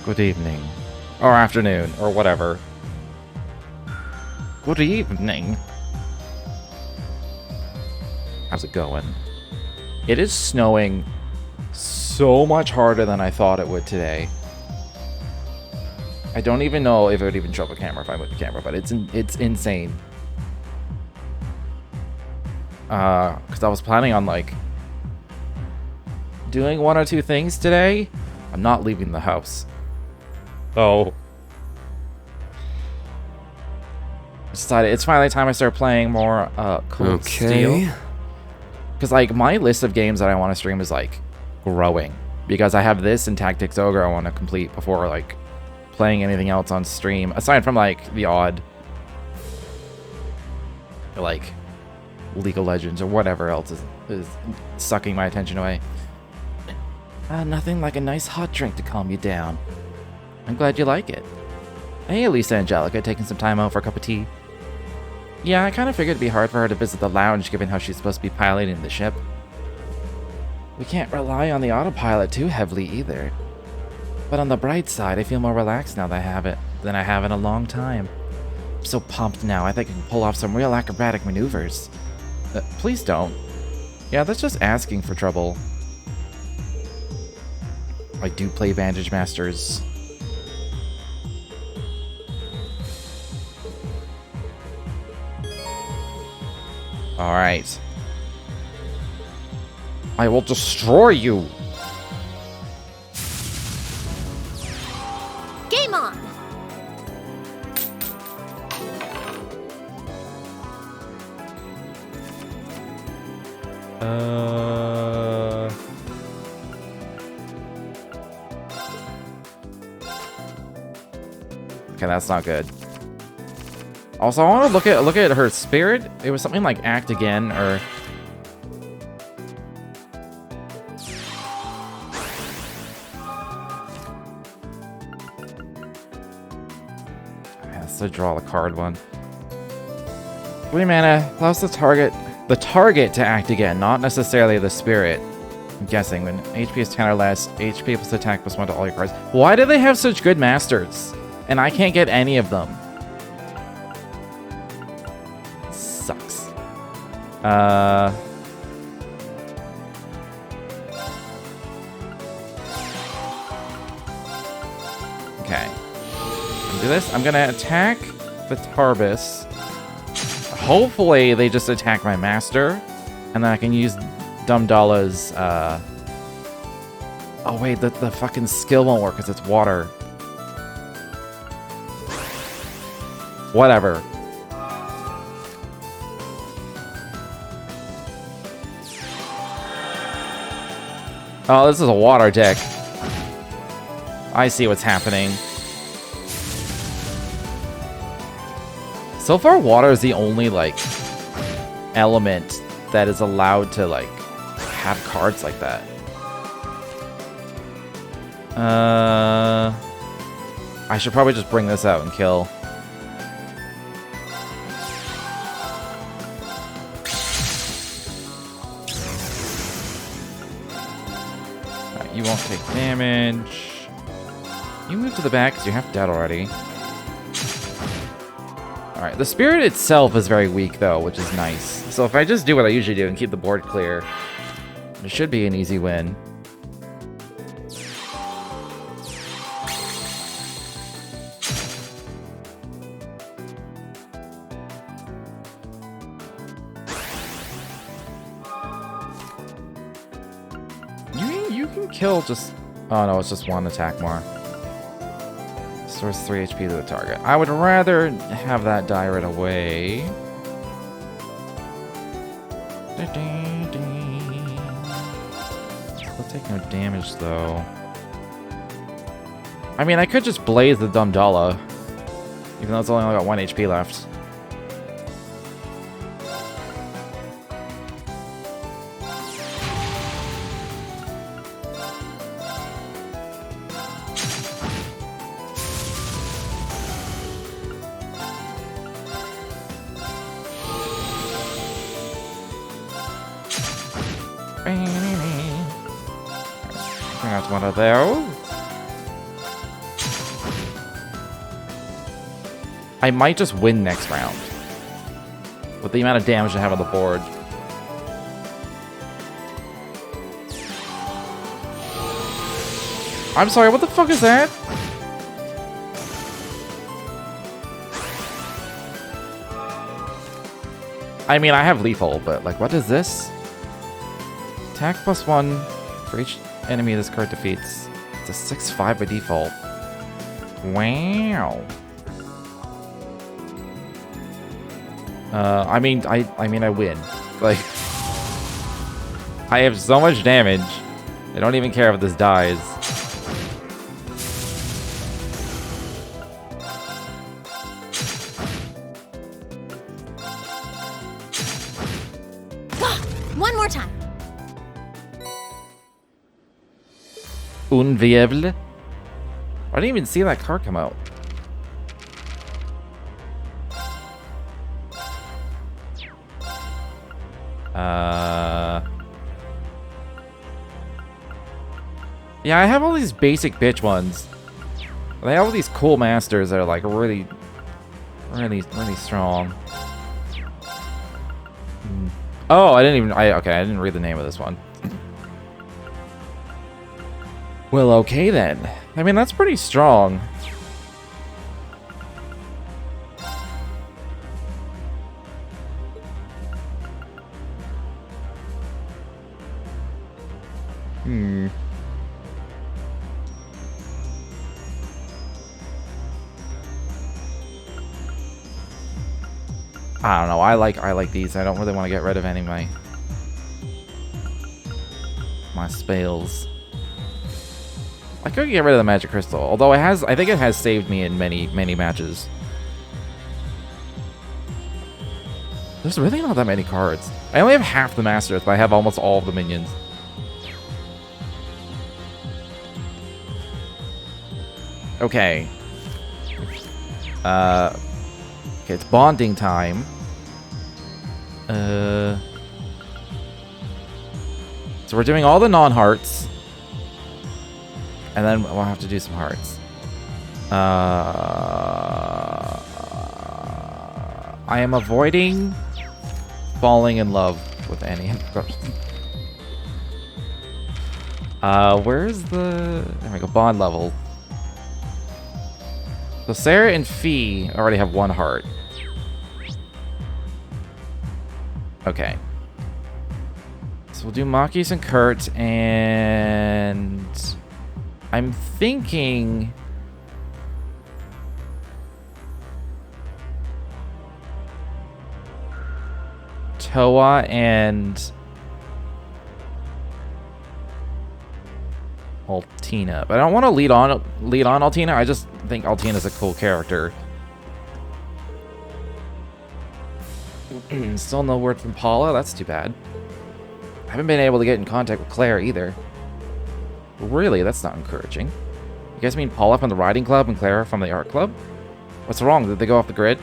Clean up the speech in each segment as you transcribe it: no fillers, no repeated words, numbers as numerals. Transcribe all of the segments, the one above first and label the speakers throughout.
Speaker 1: Good evening. Or afternoon, or whatever. Good evening. How's it going? It is snowing so much harder than I thought it would today. I don't even know if it would even show up a camera if I move the camera, but it's insane. Because I was planning on, like, doing one or two things today. I'm not leaving the house. Oh. Decided it's finally time I start playing more Cold Steel. Because, like, my list of games that I want to stream is, like, growing. Because I have this and Tactics Ogre I want to complete before, like, playing anything else on stream. Aside from, like, the odd, like, League of Legends or whatever else is sucking my attention away. Nothing like a nice hot drink to calm you down. I'm glad you like it. Hey, Elisa Angelica, taking some time out for a cup of tea? Yeah, I kind of figured it'd be hard for her to visit the lounge given how she's supposed to be piloting the ship. We can't rely on the autopilot too heavily either. But on the bright side, I feel more relaxed now that I have it than I have in a long time. I'm so pumped now, I think I can pull off some real acrobatic maneuvers. Please don't. Yeah, that's just asking for trouble. I do play Vantage Masters. Alright. I will destroy you!
Speaker 2: Game on!
Speaker 1: Okay, that's not good. Also, I want to look at her spirit. It was something like act again, or yeah, so draw the card one. 3 mana allows the target to act again, not necessarily the spirit. I'm guessing when HP is 10 or less, HP plus attack plus 1 to all your cards. Why do they have such good masters? And I can't get any of them. Sucks. Okay. Do this. I'm gonna attack the Tarbis. Hopefully they just attack my master, and then I can use Dumdala's. Oh wait, the fucking skill won't work because it's water. Whatever. Oh, this is a water deck. I see what's happening. So far, water is the only, like, element that is allowed to, like, have cards like that. I should probably just bring this out and kill. You won't take damage. You move to the back because you're half dead already. Alright, the spirit itself is very weak though, which is nice. So if I just do what I usually do and keep the board clear, it should be an easy win. You can kill just... Oh no, it's just 1 attack more. Restores 3 HP to the target. I would rather have that die right away. We'll take no damage though. I mean, I could just blaze the Dumdala, even though it's only got 1 HP left. Bring out one of those. I might just win next round. With the amount of damage I have on the board. I'm sorry, what the fuck is that? I mean, I have lethal, but like, what is this? Attack +1 for each enemy this card defeats. It's a 6/5 by default. Wow. I mean, I win. Like, I have so much damage. I don't even care if this dies. Unviable? I didn't even see that card come out. Yeah, I have all these basic bitch ones. They have all these cool masters that are like really strong. Oh, I didn't read the name of this one. Well, okay then. I mean, that's pretty strong. I don't know. I like these. I don't really want to get rid of any of my spells. I could get rid of the magic crystal, although I think it has saved me in many matches. There's really not that many cards. I only have half the masters, but I have almost all of the minions. Okay. Okay, it's bonding time. So we're doing all the non-hearts. And then we'll have to do some hearts. I am avoiding falling in love with any person. Where's the... There we go, bond level. So Sarah and Fee already have one heart. Okay. So we'll do Makis and Kurt, and... I'm thinking... Toa and... Altina. But I don't want to lead on Altina. I just think Altina's a cool character. Still no word from Paula? That's too bad. I haven't been able to get in contact with Claire either. Really? That's not encouraging. You guys mean Paula from the riding club and Clara from the art club? What's wrong? Did they go off the grid?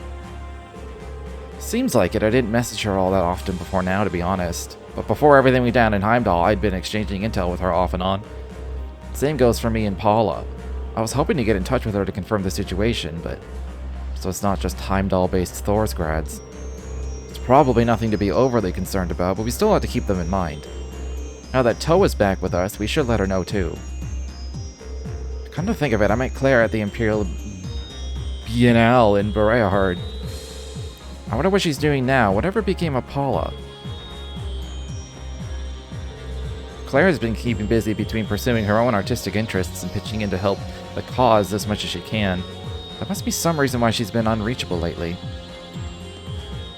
Speaker 1: Seems like it. I didn't message her all that often before now, to be honest. But before everything went down in Heimdall, I'd been exchanging intel with her off and on. Same goes for me and Paula. I was hoping to get in touch with her to confirm the situation, but... So it's not just Heimdall-based Thor's grads. It's probably nothing to be overly concerned about, but we still have to keep them in mind. Now that Toa's back with us, we should let her know too. Come to think of it, I met Claire at the Imperial Biennale in Bereahard. I wonder what she's doing now. Whatever became of Paula? Claire has been keeping busy between pursuing her own artistic interests and pitching in to help the cause as much as she can. There must be some reason why she's been unreachable lately.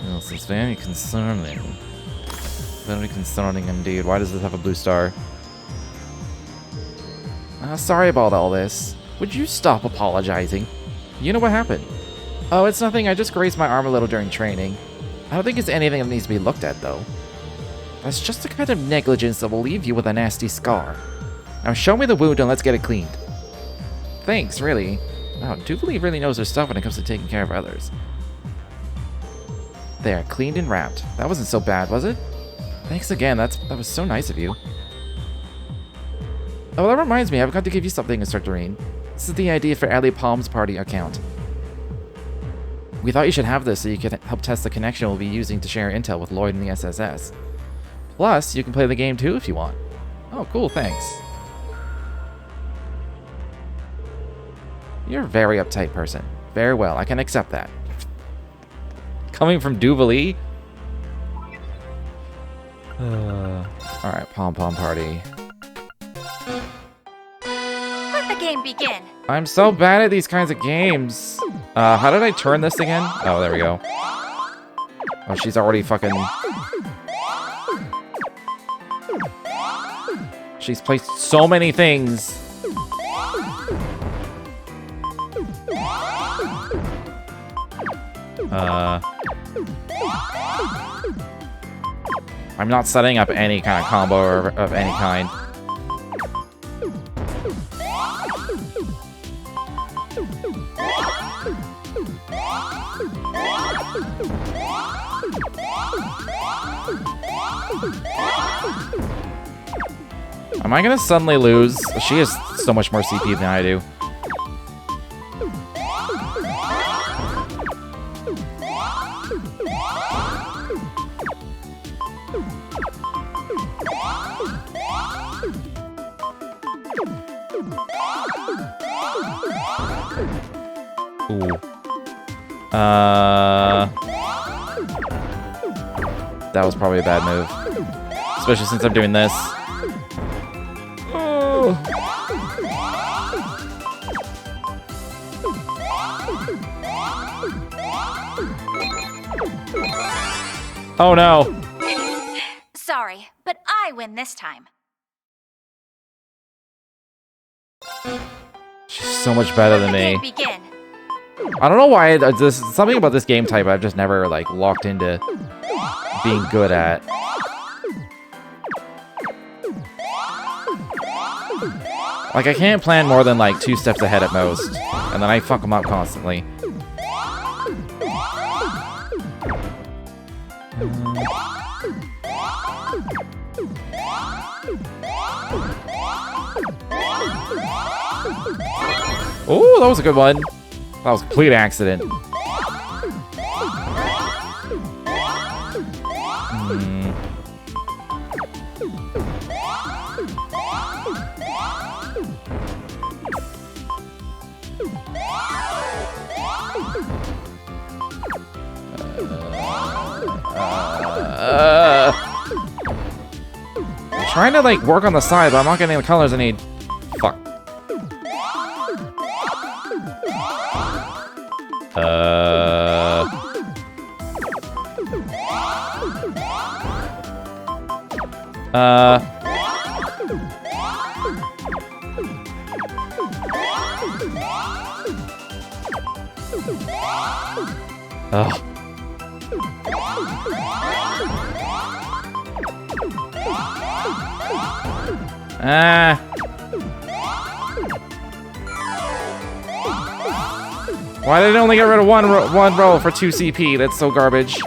Speaker 1: Well, this is very concerning. Very concerning indeed. Why does this have a blue star? Sorry about all this. Would you stop apologizing? You know what happened? Oh, it's nothing. I just grazed my arm a little during training. I don't think it's anything that needs to be looked at, though. That's just the kind of negligence that will leave you with a nasty scar. Now show me the wound and let's get it cleaned. Thanks, really. Wow, Duvalie really knows her stuff when it comes to taking care of others. There, cleaned and wrapped. That wasn't so bad, was it? Thanks again, that was so nice of you. Oh, that reminds me, I've got to give you something, Mr. Doreen. This is the idea for Ali Palm's party account. We thought you should have this so you could help test the connection we'll be using to share intel with Lloyd and the SSS. Plus, you can play the game too if you want. Oh, cool, thanks. You're a very uptight person. Very well, I can accept that. Coming from Duvalie? Alright, pom-pom party.
Speaker 2: Let the game begin.
Speaker 1: I'm so bad at these kinds of games. How did I turn this again? Oh, there we go. Oh, she's already fucking... She's placed so many things. I'm not setting up any kind of combo or of any kind. Am I gonna suddenly lose? She has so much more CP than I do. Ooh. That was probably a bad move. Especially since I'm doing this. Oh. Oh no.
Speaker 2: Sorry, but I win this time.
Speaker 1: She's so much better than me.
Speaker 2: Begin.
Speaker 1: I don't know why. This something about this game type I've just never like locked into being good at. Like I can't plan more than like 2 steps ahead at most, and then I fuck them up constantly. Oh, that was a good one. That was a complete accident. I'm trying to like work on the side, but I'm not getting the colors I need. Fuck. Oh. Why did it only get rid of one roll for 2 CP? That's so garbage.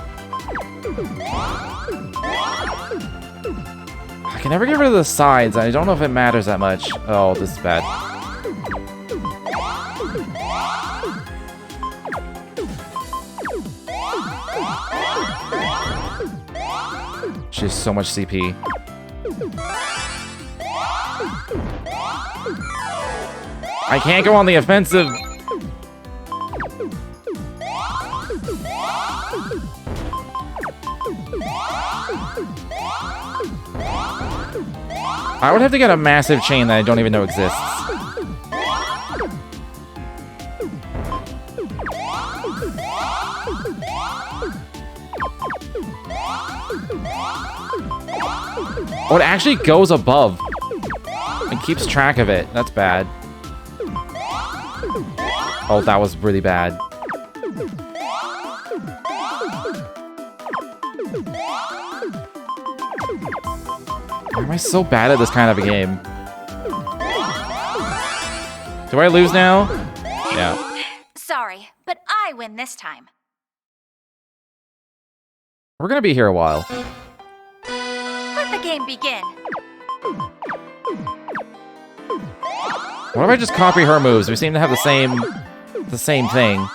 Speaker 1: I can never get rid of the sides. I don't know if it matters that much. Oh, this is bad. She has so much CP. I can't go on the offensive. I would have to get a massive chain that I don't even know exists. Oh, it actually goes above and keeps track of it. That's bad. Oh, that was really bad. Why am I so bad at this kind of a game? Do I lose now? Yeah.
Speaker 2: Sorry, but I win this time.
Speaker 1: We're gonna be here a while.
Speaker 2: Let the game begin.
Speaker 1: What if I just copy her moves? We seem to have the same thing.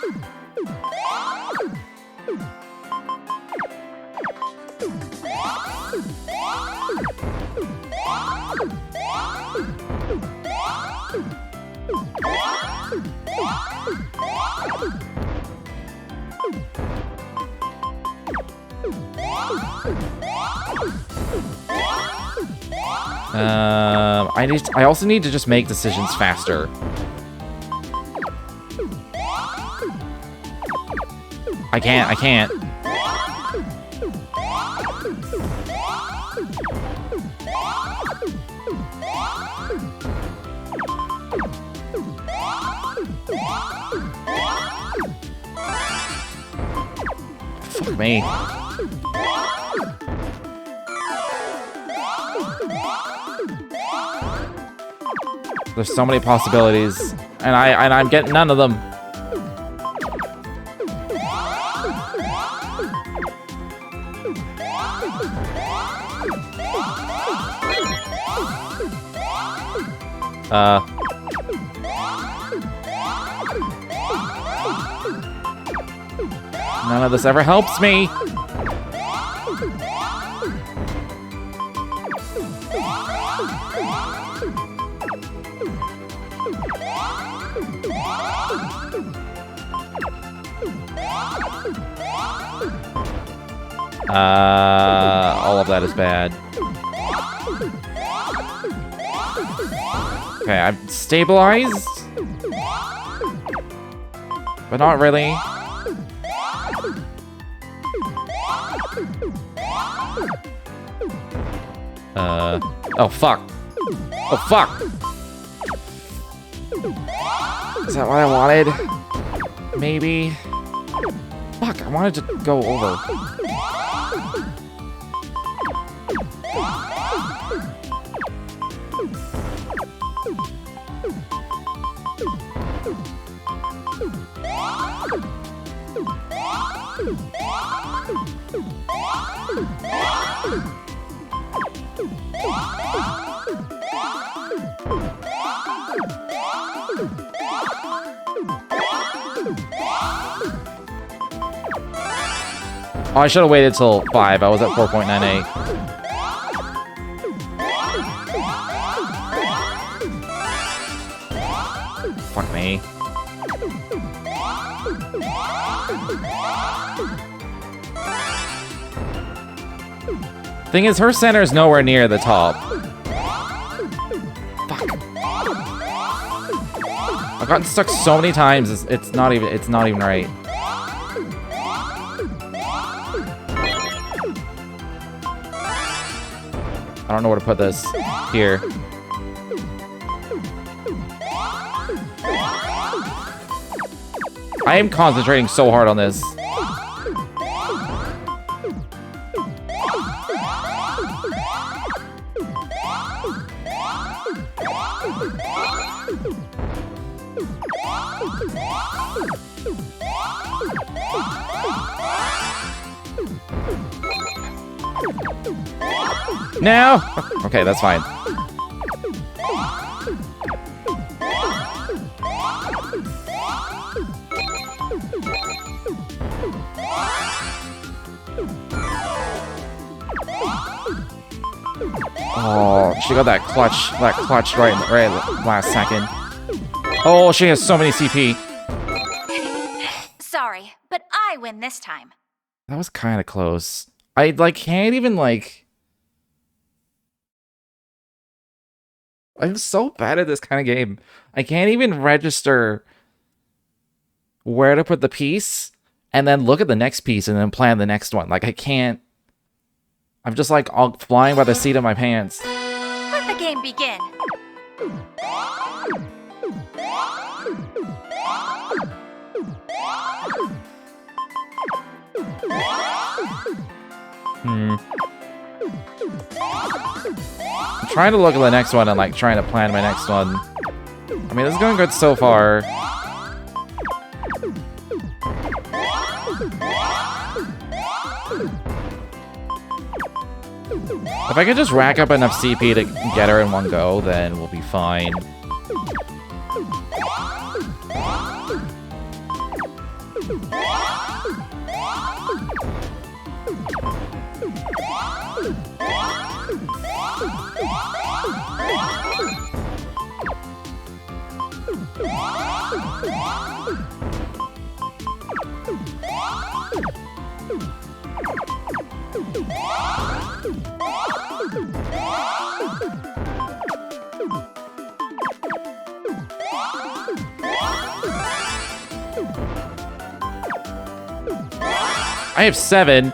Speaker 1: I also need to just make decisions faster. I can't. Fuck me. There's so many possibilities, and I'm getting none of them. None of this ever helps me. All of that is bad. Okay, I'm stabilized. But not really. Oh fuck. Oh fuck. Is that what I wanted? Maybe. Fuck, I wanted to go over. Oh, I should have waited till 5. I was at 4.98. Fuck me. Thing is, her center is nowhere near the top. Fuck. I've gotten stuck so many times. It's not even right. I don't know where to put this. Here. I am concentrating so hard on this. No! Okay, that's fine. Oh, she got that clutch right last second. Oh, she has so many CP.
Speaker 2: Sorry, but I win this time.
Speaker 1: That was kind of close. I, can't even, I'm so bad at this kind of game. I can't even register where to put the piece and then look at the next piece and then plan the next one. I can't. I'm just, all flying by the seat of my pants.
Speaker 2: Let the game begin.
Speaker 1: I'm trying to look at the next one and trying to plan my next one. I mean, this is going good so far. If I can just rack up enough CP to get her in one go, then we'll be fine. I have 7.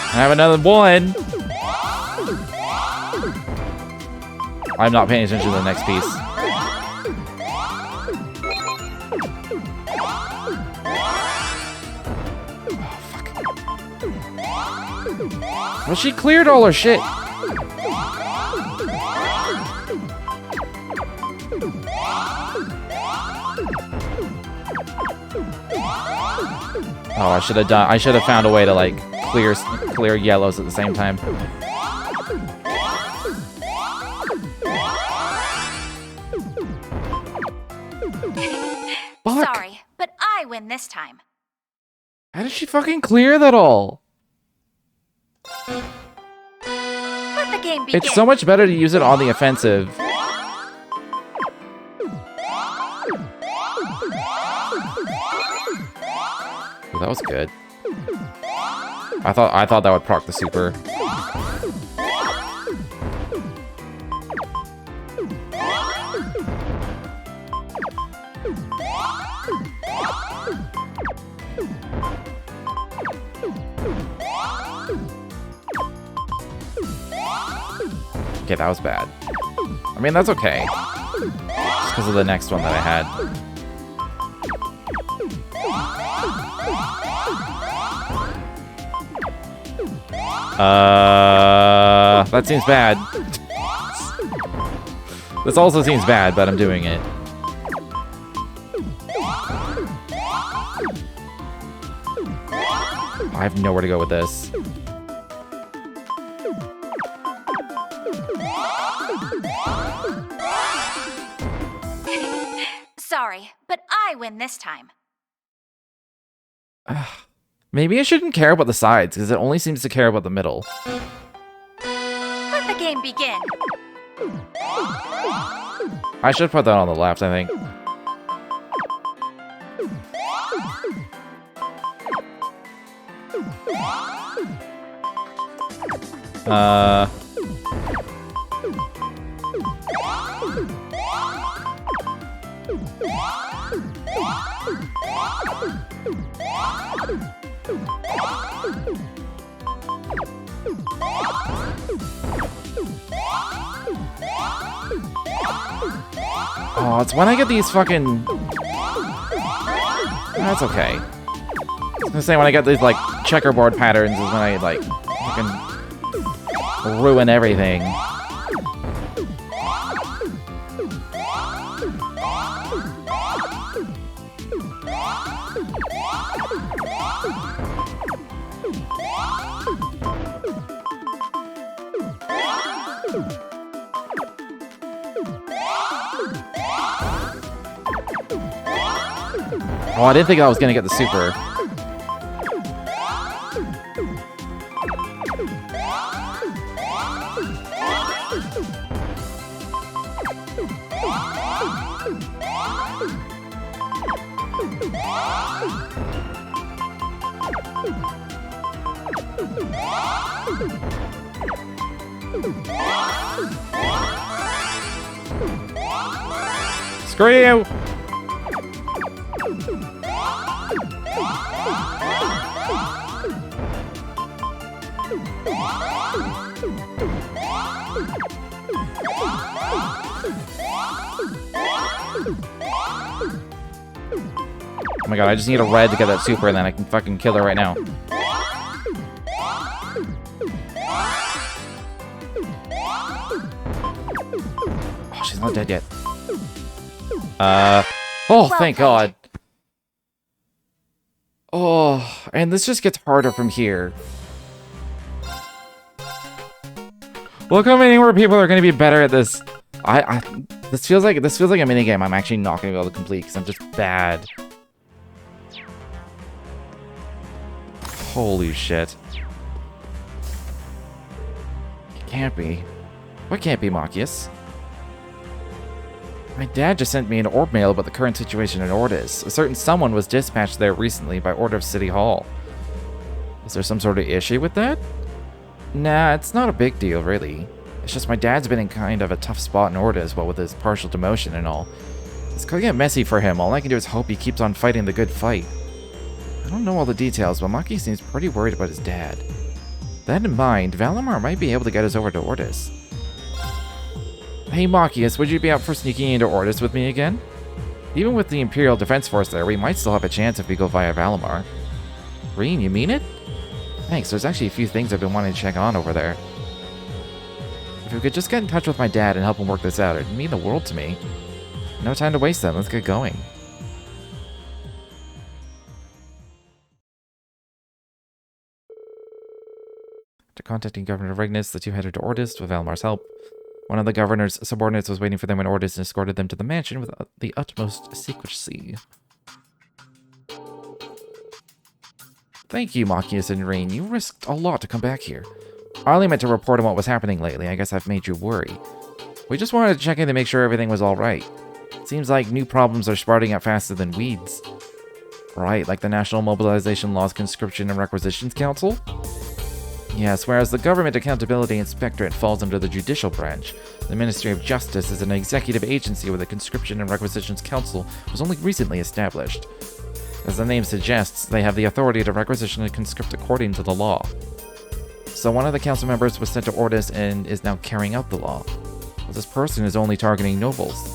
Speaker 1: I have another 1. I'm not paying attention to the next piece. Oh, fuck. Well, she cleared all her shit. Oh, I should have found a way to like clear yellows at the same time. Fuck.
Speaker 2: Sorry, but I win this time.
Speaker 1: How did she fucking clear that all?
Speaker 2: Let the game begin.
Speaker 1: It's so much better to use it on the offensive. Ooh, that was good. I thought that would proc the super. Okay, that was bad. I mean, that's okay. Just because of the next one that I had. That seems bad. This also seems bad, but I'm doing it. I have nowhere to go with this.
Speaker 2: Sorry, but I win this time.
Speaker 1: Maybe I shouldn't care about the sides, because it only seems to care about the middle.
Speaker 2: Let the game begin.
Speaker 1: I should put that on the left, I think. Oh, it's when I get these fucking... That's okay. I was gonna say, when I get these, like, checkerboard patterns is when I, like, fucking ruin everything. Oh, I didn't think I was gonna get the super. Screw you! Oh my god, I just need a red to get that super and then I can fucking kill her right now. Oh, she's not dead yet. Oh, thank god. Oh, and this just gets harder from here. Look how many more people are going to be better at this. This feels like a minigame I'm actually not going to be able to complete because I'm just bad. Holy shit. It can't be. What can't be, Machias? My dad just sent me an orb mail about the current situation in Ordis. A certain someone was dispatched there recently by order of City Hall. Is there some sort of issue with that? Nah, it's not a big deal, really. It's just my dad's been in kind of a tough spot in Ordis, what with his partial demotion and all. It's gonna get messy for him. All I can do is hope he keeps on fighting the good fight. I don't know all the details, but Maki seems pretty worried about his dad. That in mind, Valimar might be able to get us over to Ordis. Hey Machias, would you be up for sneaking into Ordis with me again? Even with the Imperial Defense Force there, we might still have a chance if we go via Valimar. Reen, you mean it? Thanks, there's actually a few things I've been wanting to check on over there. If we could just get in touch with my dad and help him work this out, it'd mean the world to me. No time to waste then, let's get going. After contacting Governor Regnus, the two headed to Ordis with Valmar's help. One of the governor's subordinates was waiting for them in Ordis and escorted them to the mansion with the utmost secrecy. Thank you, Machias and Reen. You risked a lot to come back here. I only meant to report on what was happening lately. I guess I've made you worry. We just wanted to check in to make sure everything was alright. Seems like new problems are sprouting up faster than weeds. Right, like the National Mobilization Laws Conscription and Requisitions Council? Yes, whereas the Government Accountability Inspectorate falls under the Judicial Branch, the Ministry of Justice is an executive agency where the Conscription and Requisitions Council was only recently established. As the name suggests, they have the authority to requisition and conscript according to the law. So one of the council members was sent to Ordis and is now carrying out the law. But this person is only targeting nobles.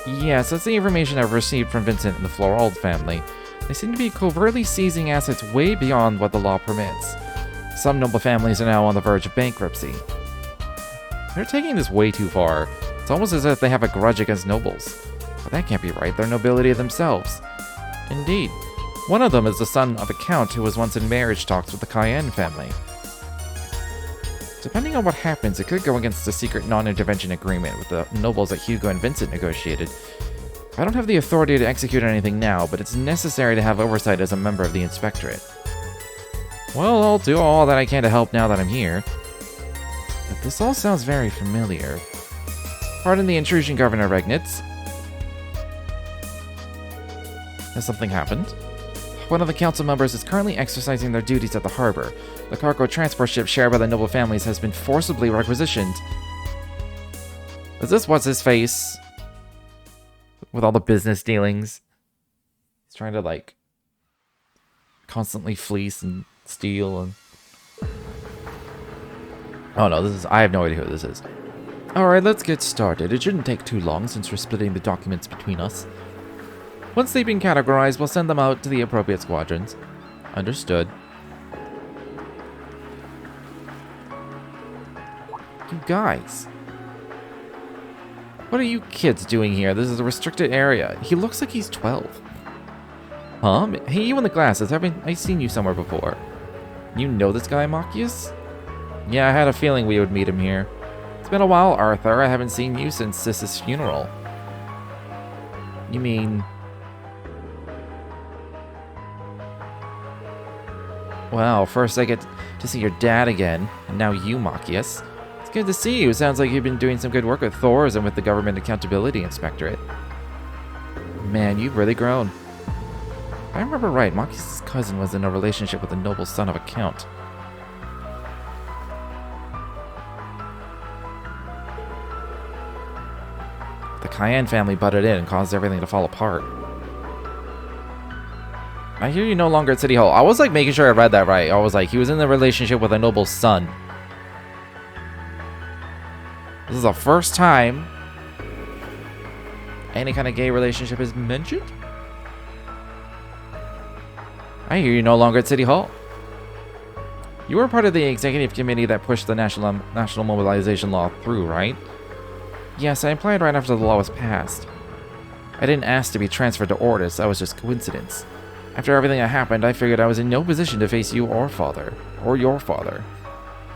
Speaker 1: Yes, that's the information I've received from Vincent and the Florald family. They seem to be covertly seizing assets way beyond what the law permits. Some noble families are now on the verge of bankruptcy. They're taking this way too far. It's almost as if they have a grudge against nobles. But that can't be right, they're nobility themselves. Indeed. One of them is the son of a count who was once in marriage talks with the Cayenne family. Depending on what happens, it could go against the secret non-intervention agreement with the nobles that Hugo and Vincent negotiated. I don't have the authority to execute anything now, but it's necessary to have oversight as a member of the Inspectorate. Well, I'll do all that I can to help now that I'm here. But this all sounds very familiar. Pardon the intrusion, Governor Regnitz. Has something happened? One of the council members is currently exercising their duties at the harbor. The cargo transport ship shared by the noble families has been forcibly requisitioned. Is this what's-his-face? With all the business dealings? He's trying to, like, constantly fleece and steal and... Oh no, I have no idea who this is. Alright, let's get started. It shouldn't take too long since we're splitting the documents between us. Once they've been categorized, we'll send them out to the appropriate squadrons. Understood. You guys. What are you kids doing here? This is a restricted area. He looks like he's 12. Huh? Hey, you in the glasses. Haven't I seen you somewhere before? You know this guy, Machias? Yeah, I had a feeling we would meet him here. It's been a while, Arthur. I haven't seen you since Sis's funeral. You mean... Well, first I get to see your dad again, and now you, Machias. It's good to see you. Sounds like you've been doing some good work with Thor's and with the Government Accountability Inspectorate. Man, you've really grown. If I remember right, Machias' cousin was in a relationship with the noble son of a count. The Cayenne family butted in and caused everything to fall apart. I hear you're no longer at City Hall. I was like making sure I read that right. I was like, he was in a relationship with a noble's son. This is the first time any kind of gay relationship is mentioned. I hear you're no longer at City Hall. You were part of the executive committee that pushed the national mobilization law through, right? Yes, I applied right after the law was passed. I didn't ask to be transferred to Ordis. That was just coincidence. After everything that happened, I figured I was in no position to face you or father. Or your father.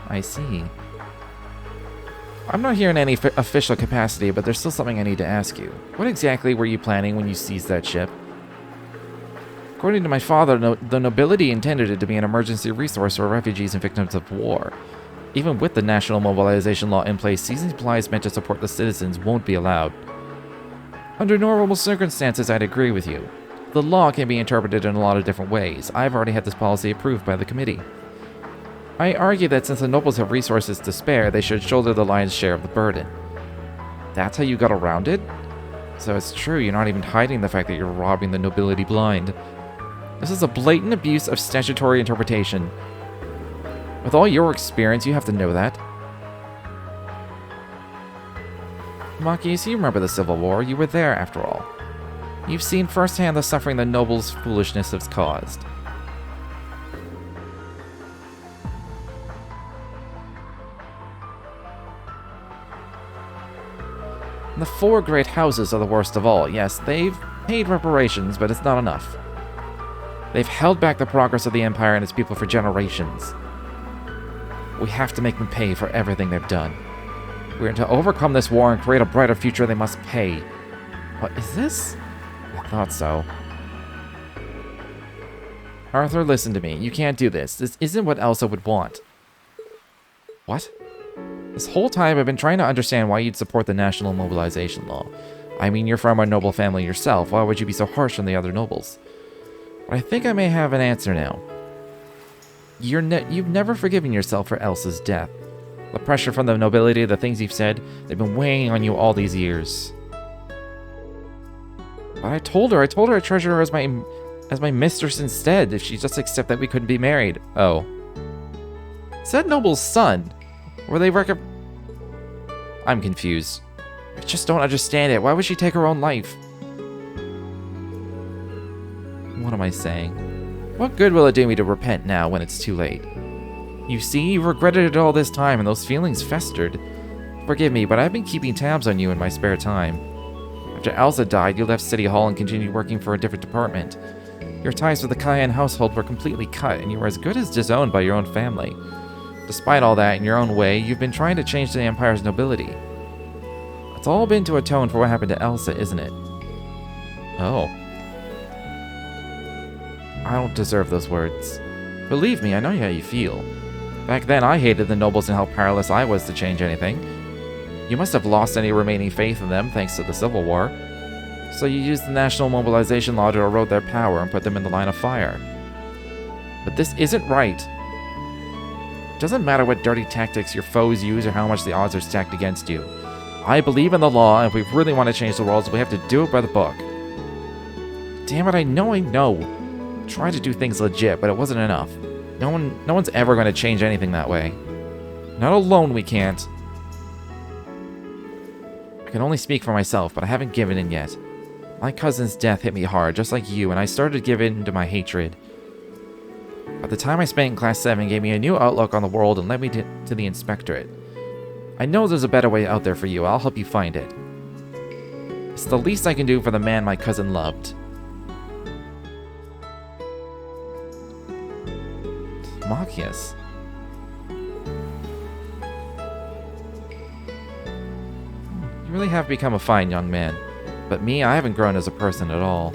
Speaker 1: I see. I'm not here in any official capacity, but there's still something I need to ask you. What exactly were you planning when you seized that ship? According to my father, the nobility intended it to be an emergency resource for refugees and victims of war. Even with the national mobilization law in place, seizing supplies meant to support the citizens won't be allowed. Under normal circumstances, I'd agree with you. The law can be interpreted in a lot of different ways. I've already had this policy approved by the committee. I argue that since the nobles have resources to spare, they should shoulder the lion's share of the burden. That's how you got around it? So it's true, you're not even hiding the fact that you're robbing the nobility blind. This is a blatant abuse of statutory interpretation. With all your experience, you have to know that. Machias, you remember the Civil War. You were there, after all. You've seen firsthand the suffering the nobles' foolishness has caused. The four great houses are the worst of all. Yes, they've paid reparations, but it's not enough. They've held back the progress of the Empire and its people for generations. We have to make them pay for everything they've done. We're to overcome this war and create a brighter future. They must pay. What is this? I thought so. Arthur, listen to me. You can't do this. This isn't what Elsa would want. What? This whole time I've been trying to understand why you'd support the national mobilization law. I mean, you're from a noble family yourself. Why would you be so harsh on the other nobles? But I think I may have an answer now. You've never forgiven yourself for Elsa's death. The pressure from the nobility, the things you've said, they've been weighing on you all these years. But I told her I'd treasure her as my mistress instead, if she'd just accept that we couldn't be married. Oh. Said noble's son. Were they I'm confused. I just don't understand it. Why would she take her own life? What am I saying? What good will it do me to repent now when it's too late? You see, you've regretted it all this time and those feelings festered. Forgive me, but I've been keeping tabs on you in my spare time. After Elsa died, you left City Hall and continued working for a different department. Your ties with the Cayenne household were completely cut, and you were as good as disowned by your own family. Despite all that, in your own way, you've been trying to change the Empire's nobility. It's all been to atone for what happened to Elsa, isn't it? Oh. I don't deserve those words. Believe me, I know how you feel. Back then, I hated the nobles and how powerless I was to change anything. You must have lost any remaining faith in them thanks to the Civil War. So you used the national mobilization law to erode their power and put them in the line of fire. But this isn't right. It doesn't matter what dirty tactics your foes use or how much the odds are stacked against you. I believe in the law, and if we really want to change the world, we have to do it by the book. Damn it, I know. Tried to do things legit, but it wasn't enough. No one's ever going to change anything that way. Not alone we can't. I can only speak for myself, but I haven't given in yet. My cousin's death hit me hard, just like you, and I started to give in to my hatred. But the time I spent in Class 7 gave me a new outlook on the world and led me to the Inspectorate. I know there's a better way out there for you. I'll help you find it. It's the least I can do for the man my cousin loved. Machias. You really have become a fine young man. But me, I haven't grown as a person at all.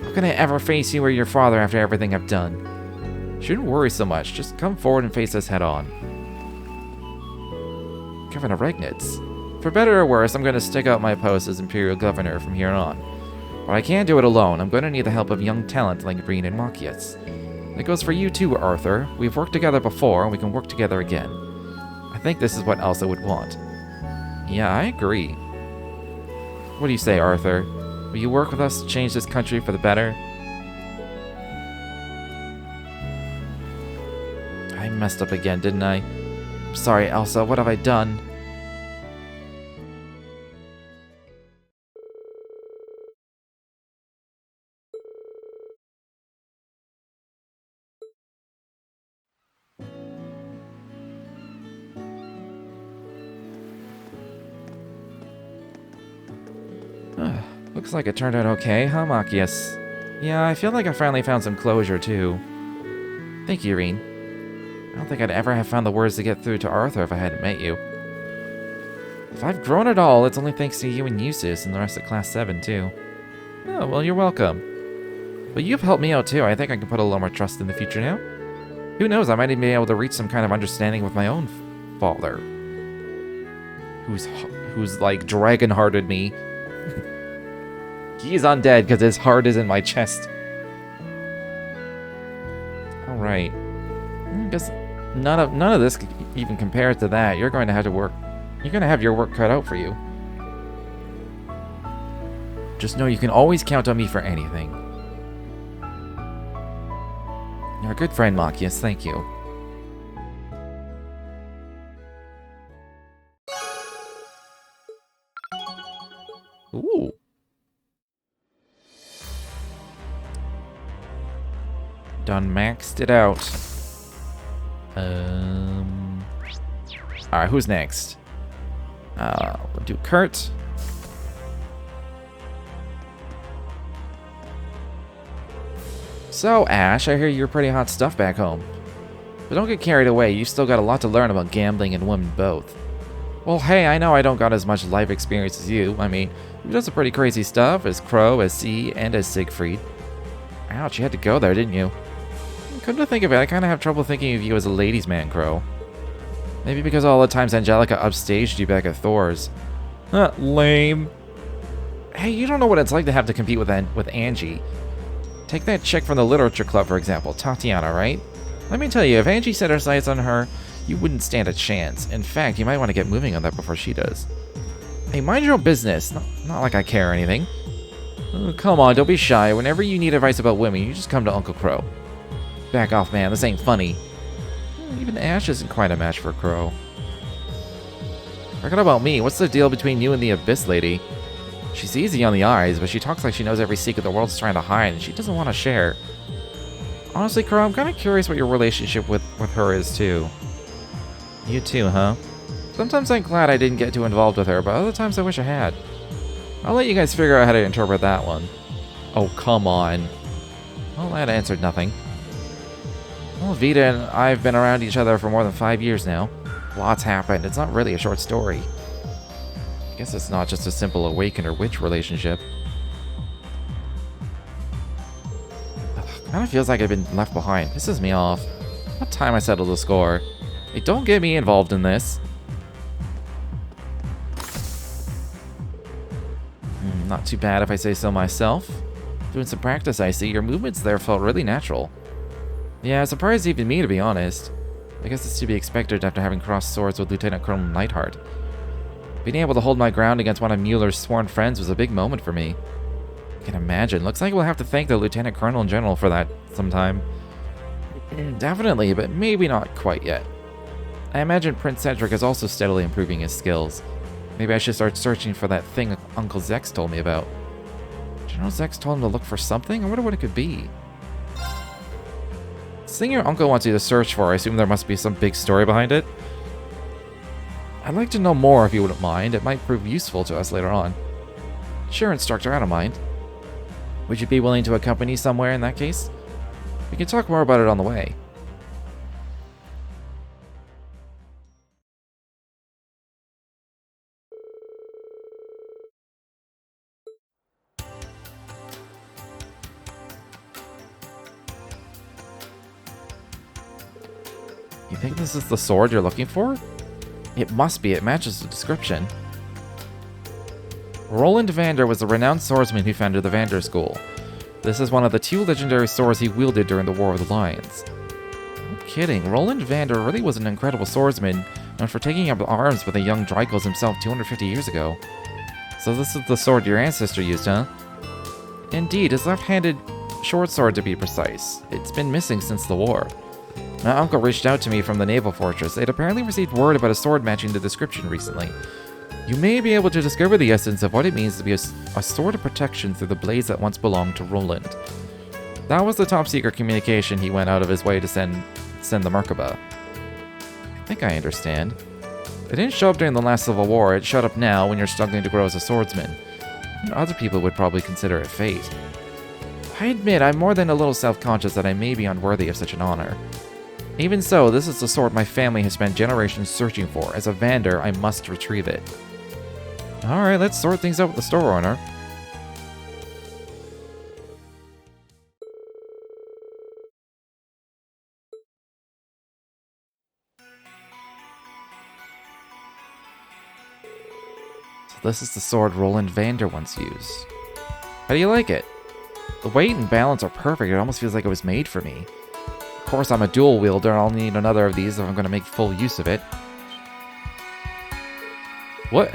Speaker 1: How can I ever face you or your father after everything I've done? Shouldn't worry so much. Just come forward and face us head on. Governor Regnitz. For better or worse, I'm going to stick out my post as Imperial Governor from here on. But I can't do it alone. I'm going to need the help of young talent like Breen and Machias. That goes for you too, Arthur. We've worked together before, and we can work together again. I think this is what Elsa would want. Yeah, I agree. What do you say, Arthur? Will you work with us to change this country for the better? I messed up again, didn't I? I'm sorry, Elsa. What have I done? Looks like it turned out okay, huh, Machias? Yeah, I feel like I finally found some closure, too. Thank you, Irene. I don't think I'd ever have found the words to get through to Arthur if I hadn't met you. If I've grown at all, it's only thanks to you and Eustace and the rest of Class 7, too. Oh, well, you're welcome. But you've helped me out, too. I think I can put a little more trust in the future now. Who knows, I might even be able to reach some kind of understanding with my own father. Who's like, dragon-hearted me. He's undead because his heart is in my chest. Alright. I guess none of this could even compare to that. You're going to have to work. You're going to have your work cut out for you. Just know you can always count on me for anything. You're a good friend, Machias. Thank you. Ooh. Done maxed it out. Alright, who's next? We'll do Kurt. So, Ash, I hear you're pretty hot stuff back home. But don't get carried away, you've still got a lot to learn about gambling and women both. Well, hey, I know I don't got as much life experience as you. I mean, you've done some pretty crazy stuff as Crow, as C, and as Siegfried. Ouch, you had to go there, didn't you? Come to think of it, I kind of have trouble thinking of you as a ladies' man, Crow. Maybe because all the times Angelica upstaged you back at Thor's. Lame. Hey, you don't know what it's like to have to compete with Angie. Take that chick from the literature club, for example, Tatiana, right? Let me tell you, if Angie set her sights on her, you wouldn't stand a chance. In fact, you might want to get moving on that before she does. Hey, mind your own business. Not like I care or anything. Oh, come on, don't be shy. Whenever you need advice about women, you just come to Uncle Crow. Back off, man. This ain't funny. Even Ash isn't quite a match for Crow. Forget about me. What's the deal between you and the Abyss lady? She's easy on the eyes, but she talks like she knows every secret the world's trying to hide, and she doesn't want to share. Honestly, Crow, I'm kind of curious what your relationship with her is, too. You too, huh? Sometimes I'm glad I didn't get too involved with her, but other times I wish I had. I'll let you guys figure out how to interpret that one. Oh, come on. Well, that answered nothing. Well, Vita and I've been around each other for more than 5 years now. Lots happened. It's not really a short story. I guess it's not just a simple awaken or witch relationship. Kind of feels like I've been left behind. Pisses me off. What time I settled the score. Hey, don't get me involved in this. Not too bad if I say so myself. Doing some practice, I see. Your movements there felt really natural. Yeah, it surprised even me, to be honest. I guess it's to be expected after having crossed swords with Lieutenant Colonel Neidhart. Being able to hold my ground against one of Mueller's sworn friends was a big moment for me. I can imagine. Looks like we'll have to thank the Lieutenant Colonel in general for that sometime. Definitely, but maybe not quite yet. I imagine Prince Cedric is also steadily improving his skills. Maybe I should start searching for that thing Uncle Zex told me about. General Zex told him to look for something? I wonder what it could be. This thing your uncle wants you to search for, I assume there must be some big story behind it? I'd like to know more if you wouldn't mind. It might prove useful to us later on. Sure, Instructor, I don't mind. Would you be willing to accompany somewhere in that case? We can talk more about it on the way. You think this is the sword you're looking for? It must be. It matches the description. Roland Vander was a renowned swordsman who founded the Vander School. This is one of the 2 legendary swords he wielded during the War of the Lions. No kidding. Roland Vander really was an incredible swordsman, known for taking up arms with the young Dracos himself 250 years ago. So this is the sword your ancestor used, huh? Indeed, his left-handed short sword to be precise. It's been missing since the war. My uncle reached out to me from the naval fortress. They'd apparently received word about a sword matching the description recently. You may be able to discover the essence of what it means to be a sword of protection through the blades that once belonged to Roland. That was the top-secret communication he went out of his way to send the Merkaba. I think I understand. It didn't show up during the last Civil War. It showed up now when you're struggling to grow as a swordsman. And other people would probably consider it fate. I admit I'm more than a little self-conscious that I may be unworthy of such an honor. Even so, this is the sword my family has spent generations searching for. As a Vander, I must retrieve it. Alright, let's sort things out with the store owner. So this is the sword Roland Vander once used. How do you like it? The weight and balance are perfect. It almost feels like it was made for me. Of course, I'm a dual wielder. I'll need another of these if I'm going to make full use of it. What?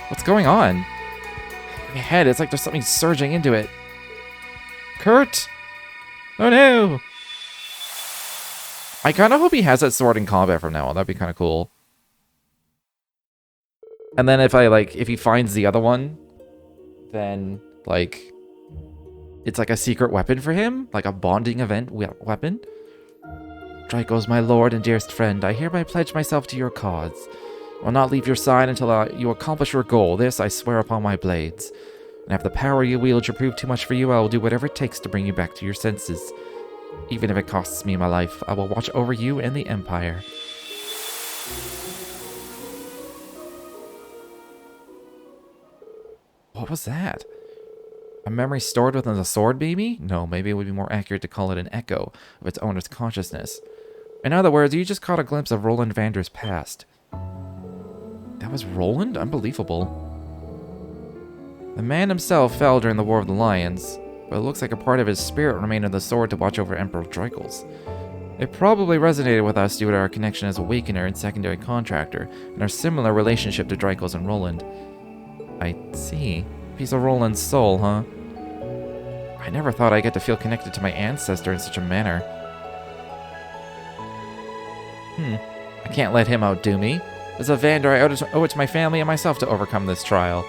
Speaker 1: What's going on? My head, it's like there's something surging into it. Kurt! Oh no! I kind of hope he has that sword in combat from now on. That'd be kind of cool. And then if he finds the other one, then, like, it's like a secret weapon for him? Like a bonding event weapon? Draco's my lord and dearest friend. I hereby pledge myself to your cause. I will not leave your side until you accomplish your goal. This I swear upon my blades. And if the power you wield should prove too much for you, I will do whatever it takes to bring you back to your senses. Even if it costs me my life, I will watch over you and the Empire. What was that? A memory stored within the sword, baby? No, maybe it would be more accurate to call it an echo of its owner's consciousness. In other words, you just caught a glimpse of Roland Vander's past. That was Roland? Unbelievable. The man himself fell during the War of the Lions, but it looks like a part of his spirit remained in the sword to watch over Emperor Draco's. It probably resonated with us due to our connection as Awakener and Secondary Contractor, and our similar relationship to Draco's and Roland. I see. Piece of Roland's soul, huh? I never thought I'd get to feel connected to my ancestor in such a manner. I can't let him outdo me. As a Vander, I owe it to my family and myself to overcome this trial.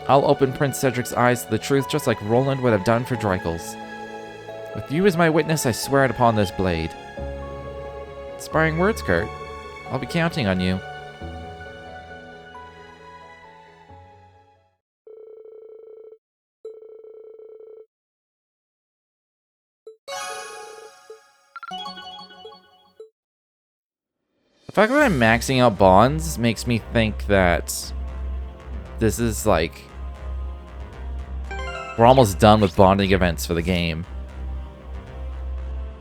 Speaker 1: I'll open Prince Cedric's eyes to the truth just like Roland would have done for Draco's. With you as my witness, I swear it upon this blade. Inspiring words, Kurt. I'll be counting on you. The fact that I'm maxing out bonds makes me think that this is like... we're almost done with bonding events for the game.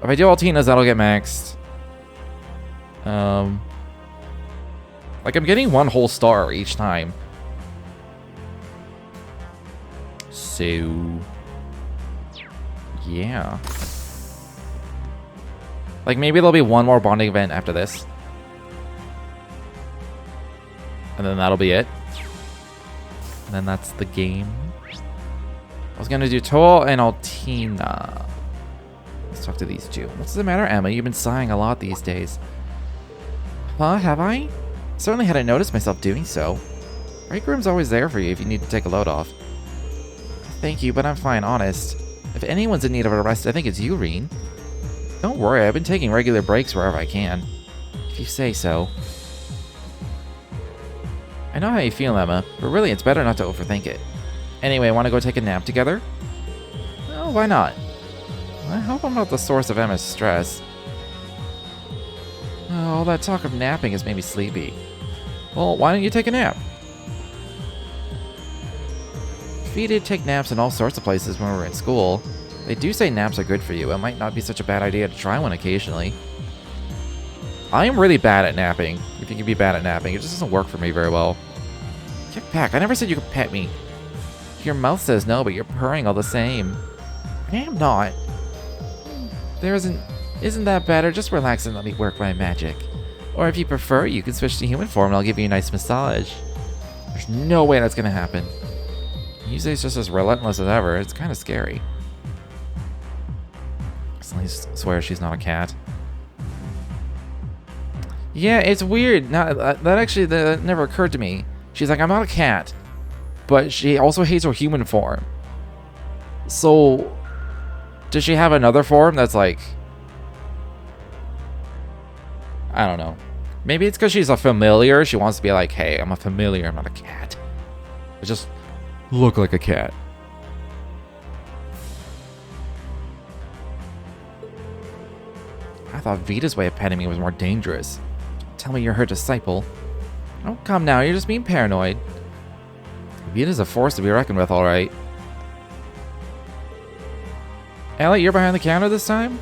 Speaker 1: If I do Altina's, that'll get maxed. Like, I'm getting one whole star each time. So... yeah. Like, maybe there'll be one more bonding event after this. And then that'll be it. And then that's the game. I was gonna do TLoH and Altina. Let's talk to these two. What's the matter, Emma? You've been sighing a lot these days. Huh, have I? Certainly hadn't noticed myself doing so. Break room's always there for you if you need to take a load off. Thank you, but I'm fine, honest. If anyone's in need of a rest, I think it's you, Reen. Don't worry, I've been taking regular breaks wherever I can. If you say so. I know how you feel, Emma, but really it's better not to overthink it. Anyway, want to go take a nap together? Oh, why not? I hope I'm not the source of Emma's stress. Oh, all that talk of napping has made me sleepy. Well, why don't you take a nap? Fee did take naps in all sorts of places when we were in school. They do say naps are good for you. It might not be such a bad idea to try one occasionally. I am really bad at napping. If you can be bad at napping, it just doesn't work for me very well. Get back. I never said you could pet me. Your mouth says no, but you're purring all the same. I am not. Isn't that better? Just relax and let me work my magic. Or if you prefer, you can switch to human form and I'll give you a nice massage. There's no way that's gonna happen. Usually it's just as relentless as ever. It's kind of scary. I swear she's not a cat. Yeah, it's weird. That never occurred to me. She's like, I'm not a cat. But she also hates her human form. So, does she have another form that's like... I don't know. Maybe it's because she's a familiar. She wants to be like, hey, I'm a familiar. I'm not a cat. I just look like a cat. I thought Vita's way of petting me was more dangerous. Tell me you're her disciple. Oh, come now. You're just being paranoid. Vita's a force to be reckoned with, alright. Ellie, you're behind the counter this time?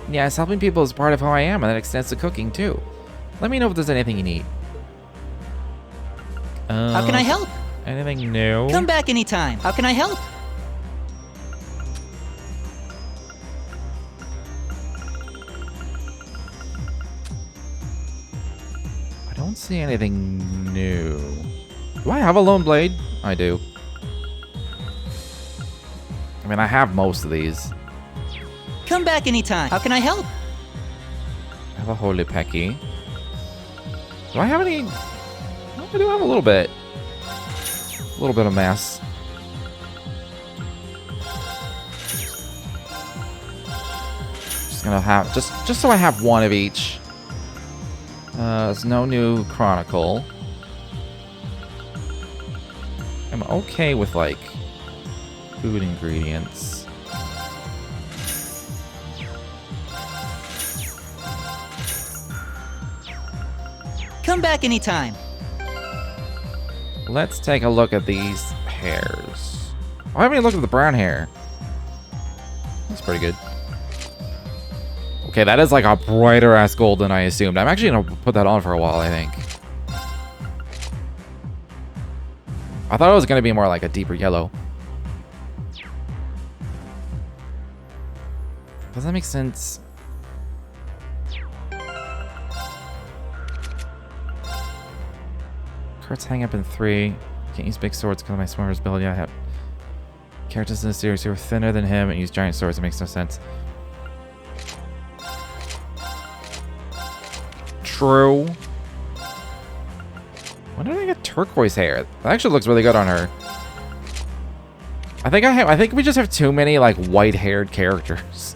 Speaker 1: Yes, helping people is part of who I am, and that extends to cooking, too. Let me know if there's anything you need.
Speaker 3: How can I help?
Speaker 1: Anything new?
Speaker 3: Come back anytime. How can I help?
Speaker 1: I don't see anything new. Do I have a lone blade? I do. I mean, I have most of these.
Speaker 3: Come back anytime. How can I help?
Speaker 1: I have a holy pecky. Do I have any? Oh, I do have a little bit. A little bit of mass. Just gonna have just so I have one of each. There's no new chronicle. I'm okay with like food ingredients.
Speaker 3: Come back anytime.
Speaker 1: Let's take a look at these hairs. I haven't even looked at the brown hair. That's pretty good. Okay, that is like a brighter ass gold than I assumed. I'm actually gonna put that on for a while, I think. I thought it was gonna be more like a deeper yellow. Does that make sense? Cards hang up in 3. Can't use big swords because of my swimmer's ability. I have characters in the series who are thinner than him and use giant swords. It makes no sense. True. When did I get turquoise hair? That actually looks really good on her. I think we just have too many like white-haired characters.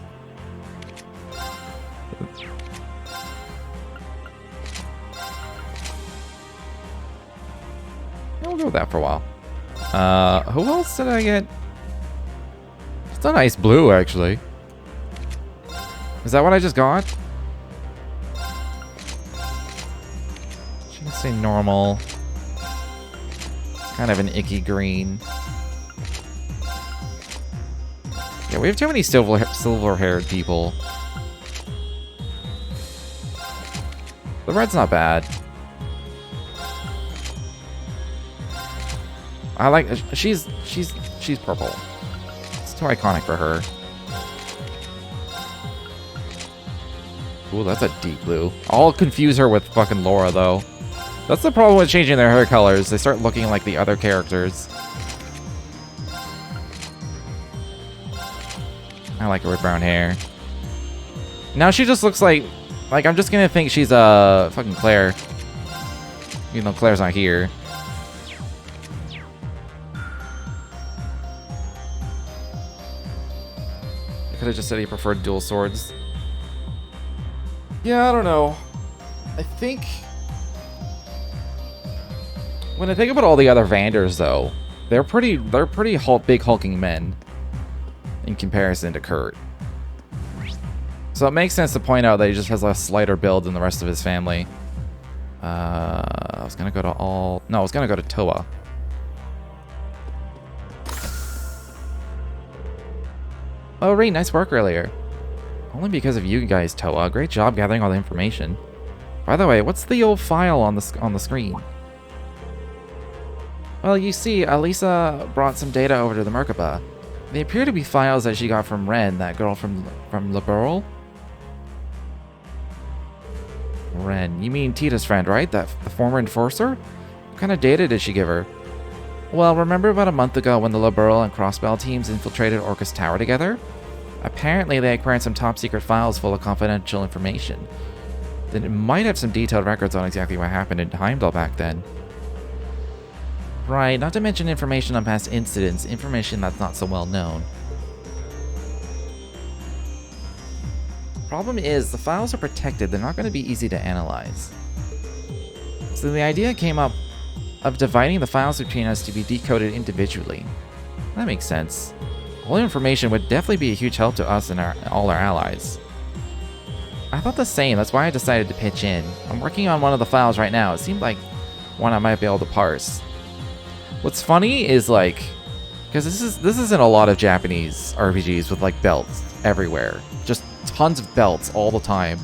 Speaker 1: We'll go with that for a while. Who else did I get? It's a nice blue, actually. Is that what I just got? Should I say normal? It's kind of an icky green. Yeah, we have too many silver-haired people. The red's not bad. I like she's purple. It's too iconic for her. Ooh, that's a deep blue. I'll confuse her with fucking Laura though. That's the problem with changing their hair colors. They start looking like the other characters. I like her with brown hair. Now she just looks like I'm just gonna think she's fucking Claire. Even though Claire's not here. Could have just said he preferred dual swords. Yeah, I don't know. I think when I think about all the other Vanders, though, they're pretty big hulking men in comparison to Kurt. So it makes sense to point out that he just has a slighter build than the rest of his family. I was gonna go to I was gonna go to Toa. Oh, Ray, nice work earlier. Only because of you guys, Toa. Great job gathering all the information. By the way, what's the old file on the screen? Well, you see, Alisa brought some data over to the Merkaba. They appear to be files that she got from Ren, that girl from Liberal. Ren, you mean Tita's friend, right? The former enforcer? What kind of data did she give her? Well, remember about a month ago when the Liberal and Crossbell teams infiltrated Orcus Tower together? Apparently they acquired some top-secret files full of confidential information. Then it might have some detailed records on exactly what happened in Heimdall back then. Right, not to mention information on past incidents, information that's not so well known. Problem is, the files are protected, they're not going to be easy to analyze. So the idea came up of dividing the files between us to be decoded individually. That makes sense. All the information would definitely be a huge help to us and all our allies. I thought the same, that's why I decided to pitch in. I'm working on one of the files right now, it seemed like one I might be able to parse. What's funny is like, because this isn't a lot of Japanese RPGs with like belts everywhere. Just tons of belts all the time.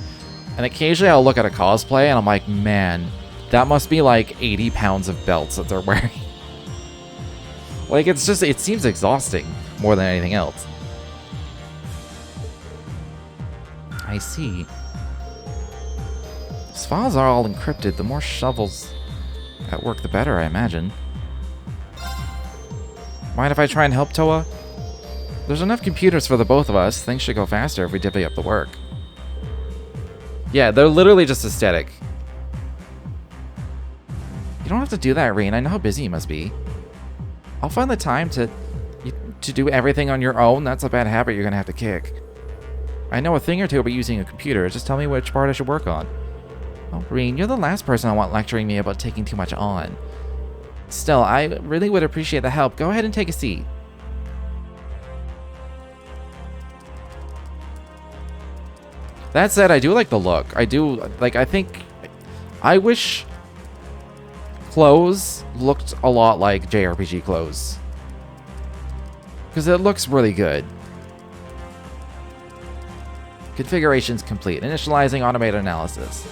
Speaker 1: And occasionally I'll look at a cosplay and I'm like, man, that must be like 80 pounds of belts that they're wearing. Like, it's just, it seems exhausting more than anything else. I see. These files are all encrypted. The more shovels at work, the better, I imagine. Mind if I try and help Toa? There's enough computers for the both of us. Things should go faster if we divvy up the work. Yeah, they're literally just aesthetic. You don't have to do that, Reen. I know how busy you must be. I'll find the time to do everything on your own. That's a bad habit you're gonna have to kick. I know a thing or two about using a computer. Just tell me which part I should work on. Oh, Reen, you're the last person I want lecturing me about taking too much on. Still, I really would appreciate the help. Go ahead and take a seat. That said, I do like the look. I do, like, I wish clothes looked a lot like JRPG clothes. Because it looks really good. Configurations complete. Initializing automated analysis.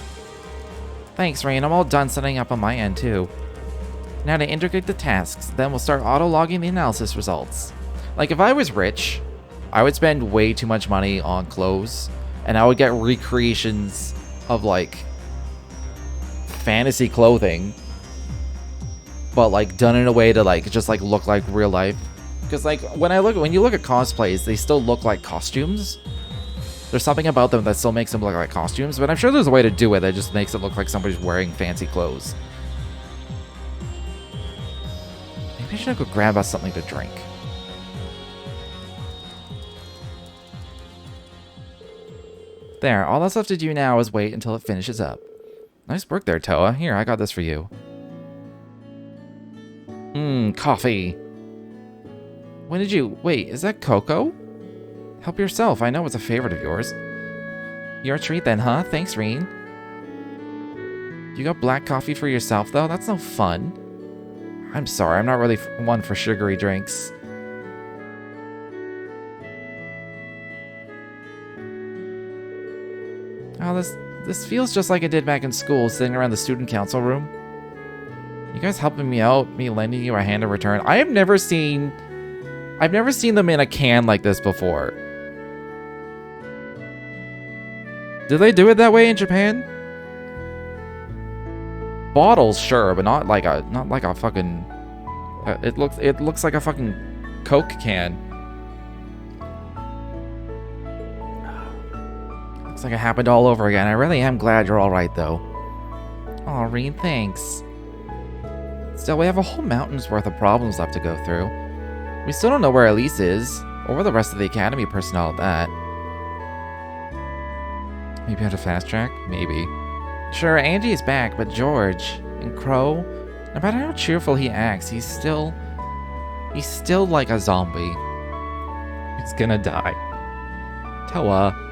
Speaker 1: Thanks, Rain. I'm all done setting up on my end, too. Now to integrate the tasks, then we'll start auto-logging the analysis results. Like, if I was rich, I would spend way too much money on clothes, and I would get recreations of, like, fantasy clothing, but, like, done in a way to, like, just, like, look like real life. Because, like, when you look at cosplays, they still look like costumes. There's something about them that still makes them look like costumes, but I'm sure there's a way to do it that just makes it look like somebody's wearing fancy clothes. Maybe I should go grab us something to drink. There, all that's left to do now is wait until it finishes up. Nice work there, Toa. Here, I got this for you. Coffee. When did you... Wait, is that cocoa? Help yourself. I know it's a favorite of yours. Your treat then, huh? Thanks, Reen. You got black coffee for yourself, though? That's no fun. I'm sorry, I'm not really one for sugary drinks. Oh, this feels just like it did back in school, sitting around the student council room. You guys helping me out, me lending you a hand in return. I've never seen them in a can like this before. Do they do it that way in Japan? Bottles, sure, but not like a fucking. It looks like a fucking Coke can. Looks like it happened all over again. I really am glad you're all right, though. Aw, Reen, thanks. Still, we have a whole mountain's worth of problems left to go through. We still don't know where Elise is, or where the rest of the Academy personnel at that. Maybe on a fast track? Maybe. Sure, Angie is back, but George and Crow, no matter how cheerful he acts, he's still like a zombie. He's gonna die. Toa.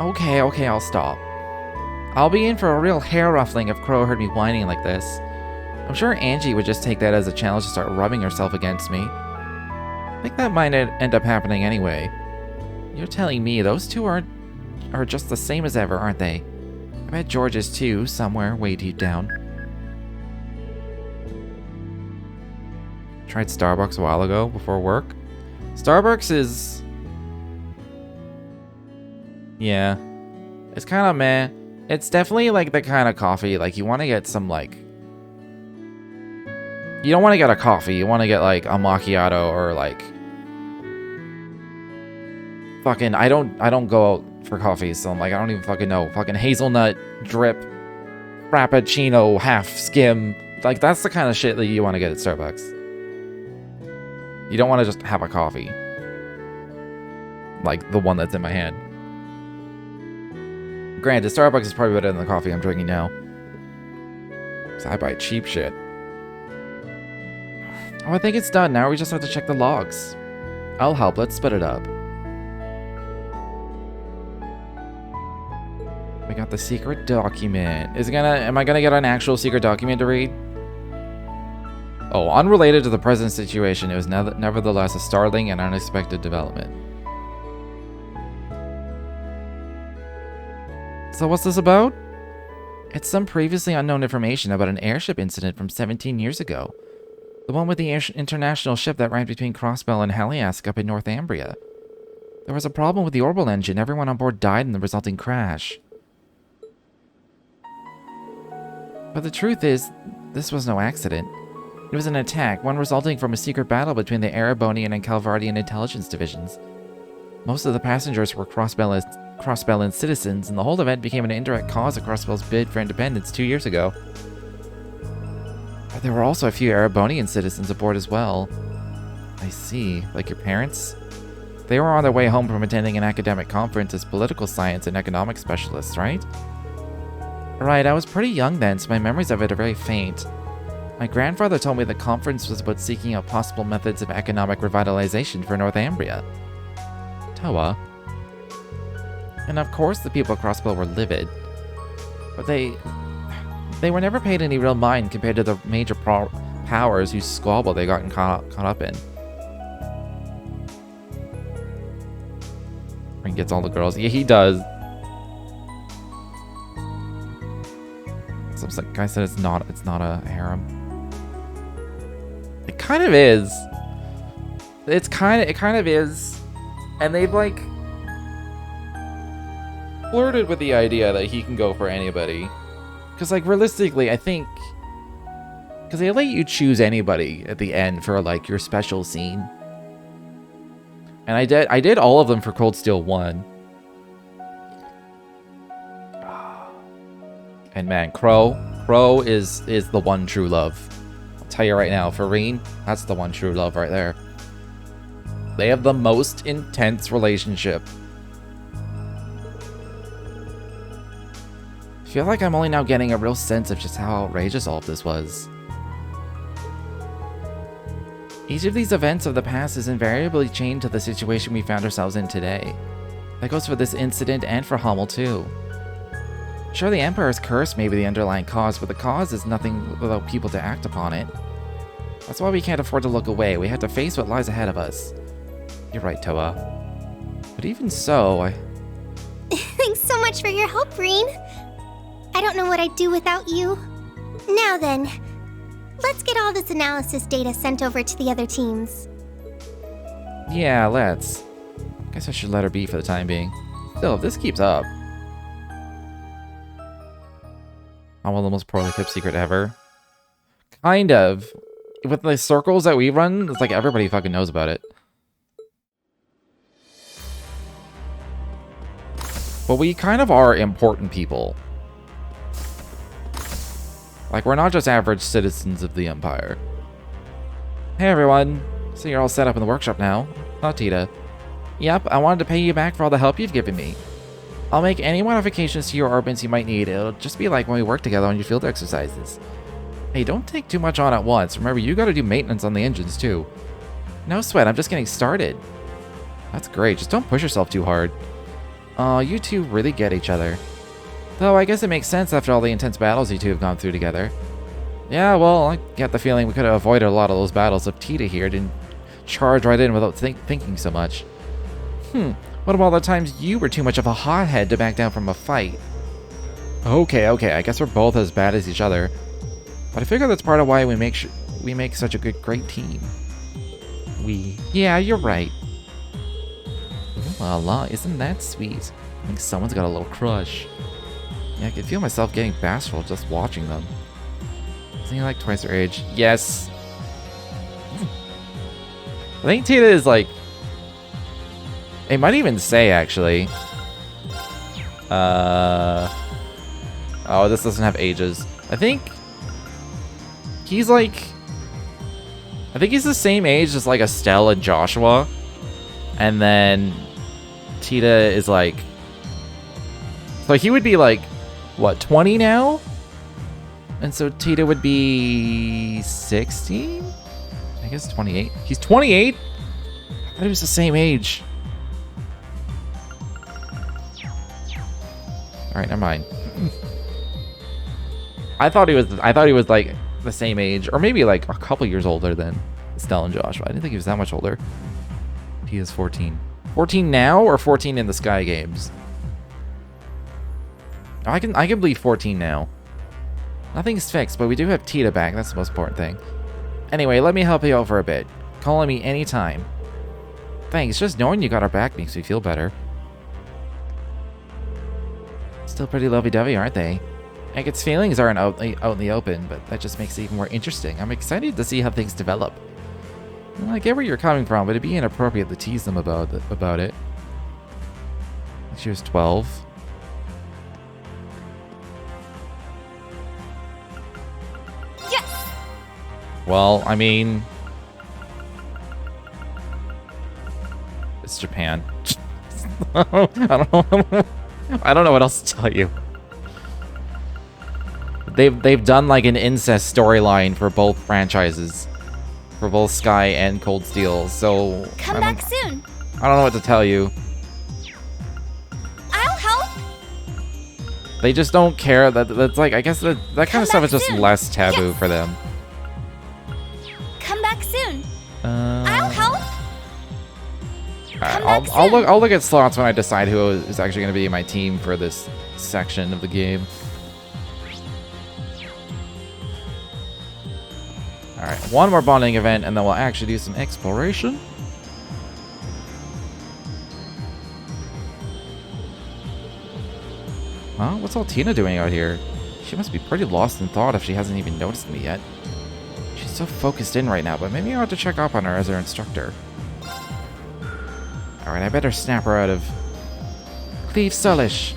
Speaker 1: Okay, I'll stop. I'll be in for a real hair ruffling if Crow heard me whining like this. I'm sure Angie would just take that as a challenge to start rubbing herself against me. I think that might end up happening anyway. You're telling me those two are just the same as ever, aren't they? I bet George is too, somewhere way deep down. Tried Starbucks a while ago, before work. Starbucks is... yeah. It's kind of meh. It's definitely like the kind of coffee, like you want to get some like... you don't want to get a coffee, you want to get like a macchiato or like... fucking, I don't go out for coffee, so I'm like, I don't even fucking know. Fucking hazelnut, drip, frappuccino, half skim. Like, that's the kind of shit that you want to get at Starbucks. You don't want to just have a coffee. Like, the one that's in my hand. Granted, Starbucks is probably better than the coffee I'm drinking now. So I buy cheap shit. Oh, I think it's done. Now we just have to check the logs. I'll help. Let's split it up. We got the secret document. Am I gonna get an actual secret document to read? Oh, unrelated to the present situation, it was nevertheless a startling and unexpected development. So what's this about? It's some previously unknown information about an airship incident from 17 years ago. The one with the international ship that ran between Crossbell and Haliask up in Northumbria. There was a problem with the orbital engine. Everyone on board died in the resulting crash. But the truth is, this was no accident. It was an attack, one resulting from a secret battle between the Erebonian and Calvardian intelligence divisions. Most of the passengers were Crossbellan citizens, and the whole event became an indirect cause of Crossbell's bid for independence 2 years ago. But there were also a few Erebonian citizens aboard as well. I see. Like your parents? They were on their way home from attending an academic conference as political science and economics specialists, right? Right, I was pretty young then, so my memories of it are very faint. My grandfather told me the conference was about seeking out possible methods of economic revitalization for Northumbria. TLoH. And of course the people of Crossbell were livid. But they were never paid any real mind compared to the major powers whose squabble they got caught up in. He gets all the girls. Yeah, he does. So the guy said it's not a harem. It kind of is. It kind of is. And they've like flirted with the idea that he can go for anybody. Because like realistically, I think because they let you choose anybody at the end for like your special scene. And I did all of them for Cold Steel 1. And man, Crow is the one true love. I'll tell you right now, Farine, that's the one true love right there. They have the most intense relationship. I feel like I'm only now getting a real sense of just how outrageous all of this was. Each of these events of the past is invariably chained to the situation we found ourselves in today. That goes for this incident and for Hummel too. Sure, the Empire's curse may be the underlying cause, but the cause is nothing without people to act upon it. That's why we can't afford to look away. We have to face what lies ahead of us. You're right, TLoH. But even so,
Speaker 4: Thanks so much for your help, Reen. I don't know what I'd do without you. Now then, let's get all this analysis data sent over to the other teams.
Speaker 1: Yeah, let's. Guess I should let her be for the time being. Still, if this keeps up... I want the most poorly kept secret ever. Kind of. With the circles that we run, it's like everybody fucking knows about it. But we kind of are important people. Like, we're not just average citizens of the Empire. Hey everyone. So you're all set up in the workshop now. Huh, Tita? Yep, I wanted to pay you back for all the help you've given me. I'll make any modifications to your orbits you might need. It'll just be like when we work together on your field exercises. Hey, don't take too much on at once. Remember, you gotta do maintenance on the engines too. No sweat, I'm just getting started. That's great, just don't push yourself too hard. Aw, you two really get each other. Though I guess it makes sense after all the intense battles you two have gone through together. Yeah, well, I get the feeling we could have avoided a lot of those battles if Tita here didn't charge right in without thinking so much. What about all the times you were too much of a hothead to back down from a fight? Okay, I guess we're both as bad as each other. But I figure that's part of why we make such a great team. Yeah, you're right. Ooh la la, isn't that sweet? I think someone's got a little crush. Yeah, I can feel myself getting bashful just watching them. Isn't he like twice their age? Yes. I think Tita is like... It might even say, actually. Oh, this doesn't have ages. I think... He's like... I think he's the same age as like Estelle and Joshua. And then... Tita is like... So he would be like... What, 20 now? And so Tita would be... 16? I guess 28. He's 28? I thought he was the same age. Alright, never mind. I thought he was like the same age, or maybe like a couple years older than Estelle and Joshua. I didn't think he was that much older. He is 14. 14 now or 14 in the Sky Games? I can believe 14 now. Nothing's fixed, but we do have Tita back. That's the most important thing. Anyway, let me help you out for a bit. Call on me anytime. Thanks, just knowing you got our back makes me feel better. Still pretty lovey-dovey, aren't they? Agat's feelings aren't out in the open, but that just makes it even more interesting. I'm excited to see how things develop. Well, I get where you're coming from, but it'd be inappropriate to tease them about it. She was 12.
Speaker 2: Yes!
Speaker 1: Well, I mean... It's Japan. I don't know. I don't know what else to tell you. They've done like an incest storyline for both franchises. For both Sky and Cold Steel, so...
Speaker 2: Come back soon.
Speaker 1: I don't know what to tell you.
Speaker 2: I'll help.
Speaker 1: They just don't care. That's like, I guess that kind of stuff is just
Speaker 2: soon.
Speaker 1: less taboo
Speaker 2: Yes.
Speaker 1: for them.
Speaker 2: Come back soon.
Speaker 1: Uh,
Speaker 2: I'll help.
Speaker 1: Alright,
Speaker 2: Come back
Speaker 1: I'll look at slots when I decide who is actually going to be my team for this section of the game. Alright, one more bonding event, and then we'll actually do some exploration. Huh? What's Altina doing out here? She must be pretty lost in thought if she hasn't even noticed me yet. She's so focused in right now, but maybe I ought to check up on her as her instructor. Alright, I better snap her out of... Cleave Sullish!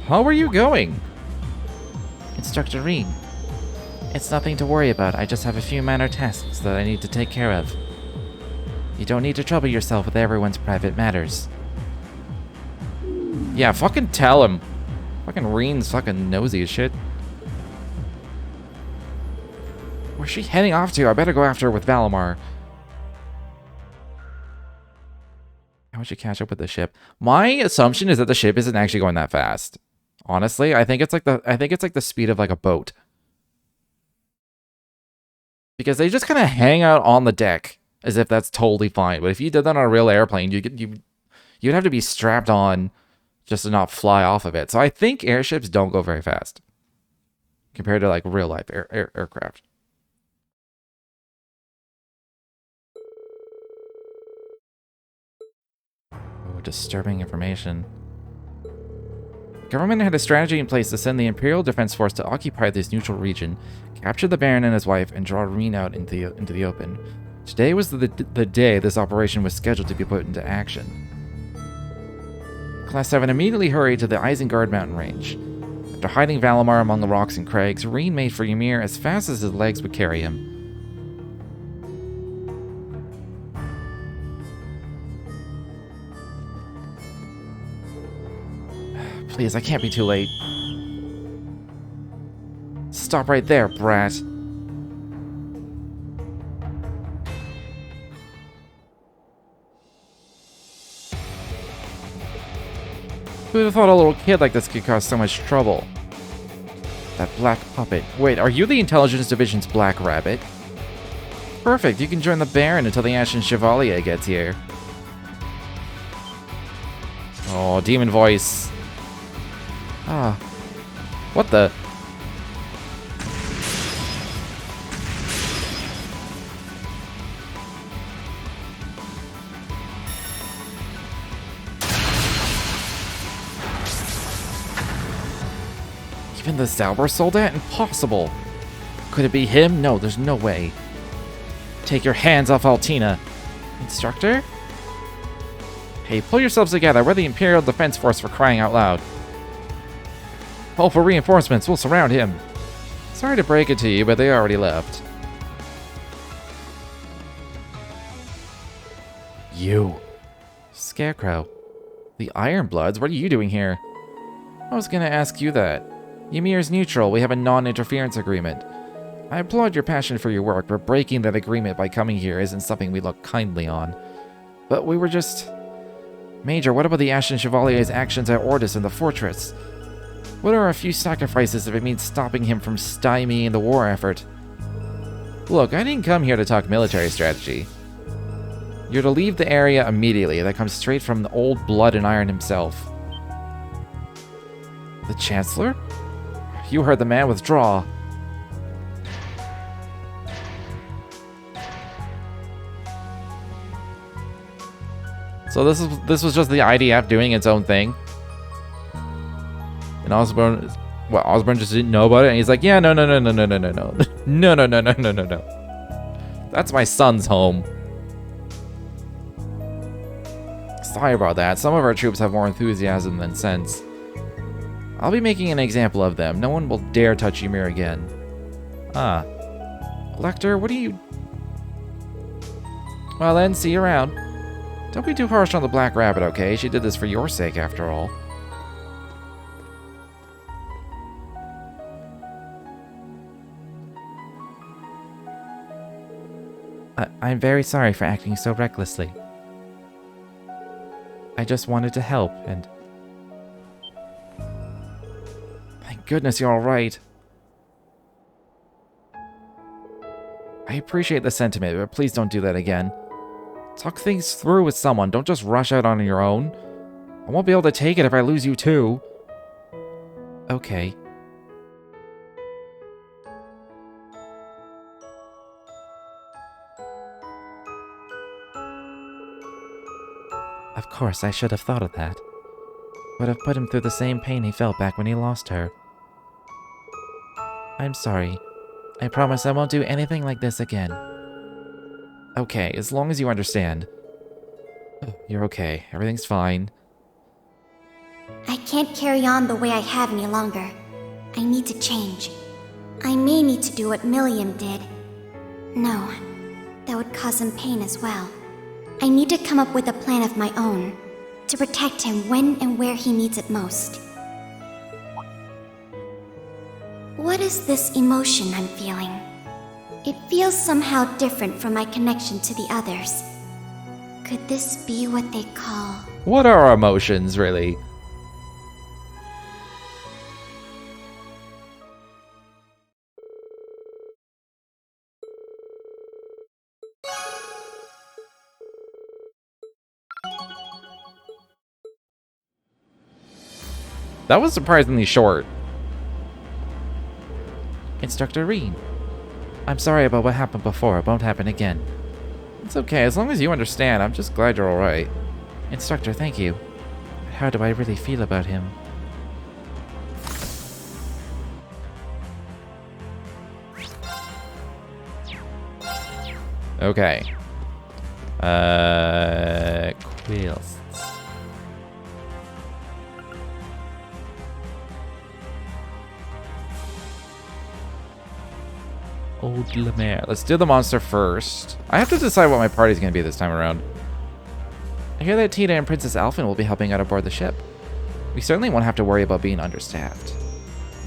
Speaker 1: How are you going? Instructor Reen. It's nothing to worry about. I just have a few minor tasks that I need to take care of. You don't need to trouble yourself with everyone's private matters. Yeah, fucking tell him. Fucking Reen's fucking nosy as shit. Where's she heading off to? I better go after her with Valimar. How would you catch up with the ship? My assumption is that the ship isn't actually going that fast. Honestly, I think it's like the speed of like a boat. Because they just kind of hang out on the deck as if that's totally fine. But if you did that on a real airplane, you'd have to be strapped on just to not fly off of it. So I think airships don't go very fast compared to like real life aircraft. Oh, disturbing information. The government had a strategy in place to send the Imperial Defense Force to occupy this neutral region, capture the Baron and his wife, and draw Reen out into the open. Today was the day this operation was scheduled to be put into action. Class 7 immediately hurried to the Isengard mountain range. After hiding Valimar among the rocks and crags, Reen made for Ymir as fast as his legs would carry him. Please, I can't be too late. Stop right there, brat. Who'd have thought a little kid like this could cause so much trouble? That black puppet. Wait, are you the Intelligence Division's Black Rabbit? Perfect, you can join the Baron until the Ashen Chevalier gets here. Oh, demon voice. Ah. What the? Even the Zauber Soldat? Impossible. Could it be him? No, there's no way. Take your hands off Altina. Instructor? Hey, pull yourselves together. We're the Imperial Defense Force, for crying out loud. Call for reinforcements. We'll surround him. Sorry to break it to you, but they already left. You. Scarecrow. The Ironbloods? What are you doing here? I was gonna ask you that. Ymir's neutral. We have a non-interference agreement. I applaud your passion for your work, but breaking that agreement by coming here isn't something we look kindly on. But we were just... Major, what about the Ashen Chevalier's actions at Ordis and the fortress? What are a few sacrifices if it means stopping him from stymieing the war effort? Look, I didn't come here to talk military strategy. You're to leave the area immediately. That comes straight from the old blood and iron himself. The Chancellor? You heard the man. Withdraw. So this was just the IDF doing its own thing. And Osborne, well, Osborne just didn't know about it, and he's like, yeah, no. That's my son's home. Sorry about that. Some of our troops have more enthusiasm than sense. I'll be making an example of them. No one will dare touch Ymir again. Ah. Lecter, what are you... Well then, see you around. Don't be too harsh on the Black Rabbit, okay? She did this for your sake, after all. I'm very sorry for acting so recklessly. I just wanted to help, and... Thank goodness you're alright. I appreciate the sentiment, but please don't do that again. Talk things through with someone, don't just rush out on your own. I won't be able to take it if I lose you too. Okay. Of course, I should have thought of that. Would have put him through the same pain he felt back when he lost her. I'm sorry. I promise I won't do anything like this again. Okay, as long as you understand. You're okay. Everything's fine.
Speaker 4: I can't carry on the way I have any longer. I need to change. I may need to do what Milliam did. No, that would cause him pain as well. I need to come up with a plan of my own, to protect him when and where he needs it most. What is this emotion I'm feeling? It feels somehow different from my connection to the others. Could this be what they call...
Speaker 1: What are emotions, really? That was surprisingly short. Instructor Reen. I'm sorry about what happened before. It won't happen again. It's okay. As long as you understand, I'm just glad you're alright. Instructor, thank you. But how do I really feel about him? Okay. Quills. Old Lemaire. Let's do the monster first. I have to decide what my party's gonna be this time around. I hear that Tita and Princess Alphen will be helping out aboard the ship. We certainly won't have to worry about being understaffed.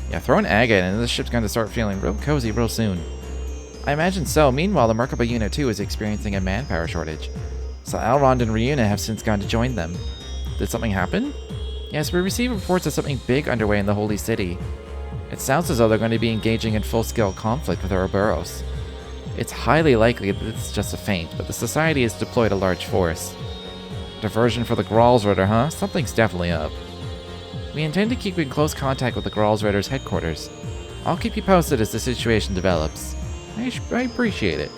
Speaker 1: Yeah, throw an egg in and this ship's going to start feeling real cozy real soon. I imagine so. Meanwhile, the Merkaba Unit 2 is experiencing a manpower shortage. So Elrond and Ryuna have since gone to join them. Did something happen? Yes, we received reports of something big underway in the Holy City. It sounds as though they're going to be engaging in full-scale conflict with Ouroboros. It's highly likely that it's just a feint, but the Society has deployed a large force. Diversion for the Graalsritter, huh? Something's definitely up. We intend to keep in close contact with the Graalsritter's headquarters. I'll keep you posted as the situation develops. I appreciate it.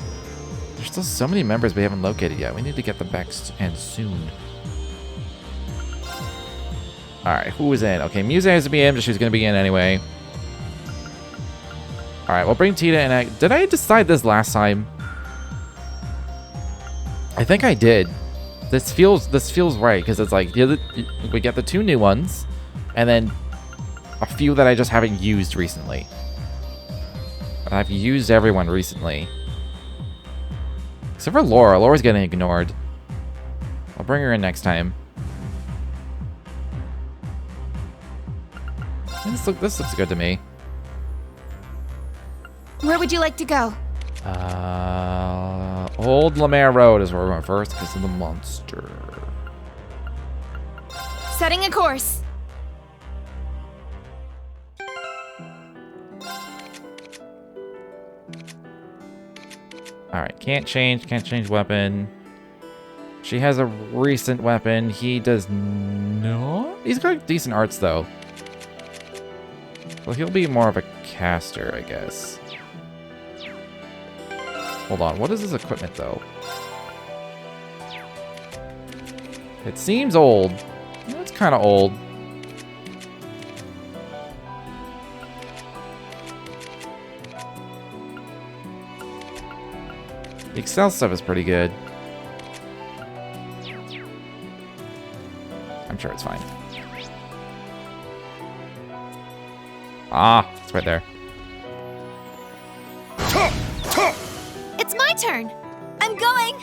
Speaker 1: There's still so many members we haven't located yet. We need to get them back and soon. Alright, who is in? Okay, Muse has to be in, but she's going to be in anyway. Alright, we'll bring Tita in. Did I decide this last time? I think I did. This feels right, because it's like, we get the two new ones, and then a few that I just haven't used recently. But I've used everyone recently. Except for Laura. Laura's getting ignored. I'll bring her in next time. This looks good to me.
Speaker 2: Where would you like to go?
Speaker 1: Old Lemaire Road is where we're going first because of the monster.
Speaker 2: Setting a course.
Speaker 1: Alright, can't change weapon. She has a recent weapon. He does not. He's got decent arts though. Well, he'll be more of a caster, I guess. Hold on, what is his equipment though? It seems old. It's kind of old. The Excel stuff is pretty good. I'm sure it's fine. Ah, it's right there.
Speaker 4: It's my turn. I'm going.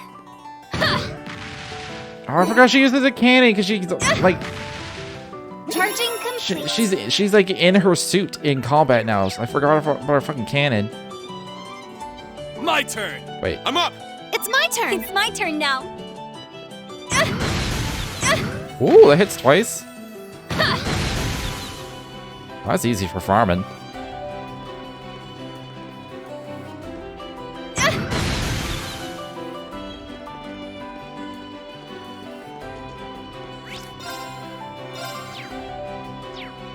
Speaker 1: Oh, I forgot she uses a cannon because she's like
Speaker 4: Charging complete.
Speaker 1: she's like in her suit in combat now. So I forgot about her fucking cannon.
Speaker 5: My turn.
Speaker 1: Wait.
Speaker 5: I'm up.
Speaker 4: It's my turn.
Speaker 2: It's my turn now.
Speaker 1: Ooh, that hits twice. That's easy for farming.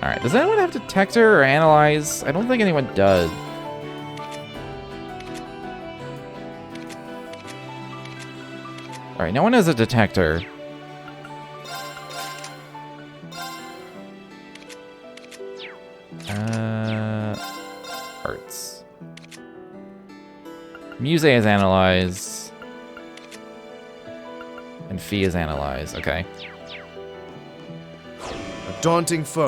Speaker 1: Alright, does anyone have detector or analyze? I don't think anyone does. Alright, no one has a detector. Arts. Muse is analyze. And Fee is analyze, okay.
Speaker 6: A daunting foe.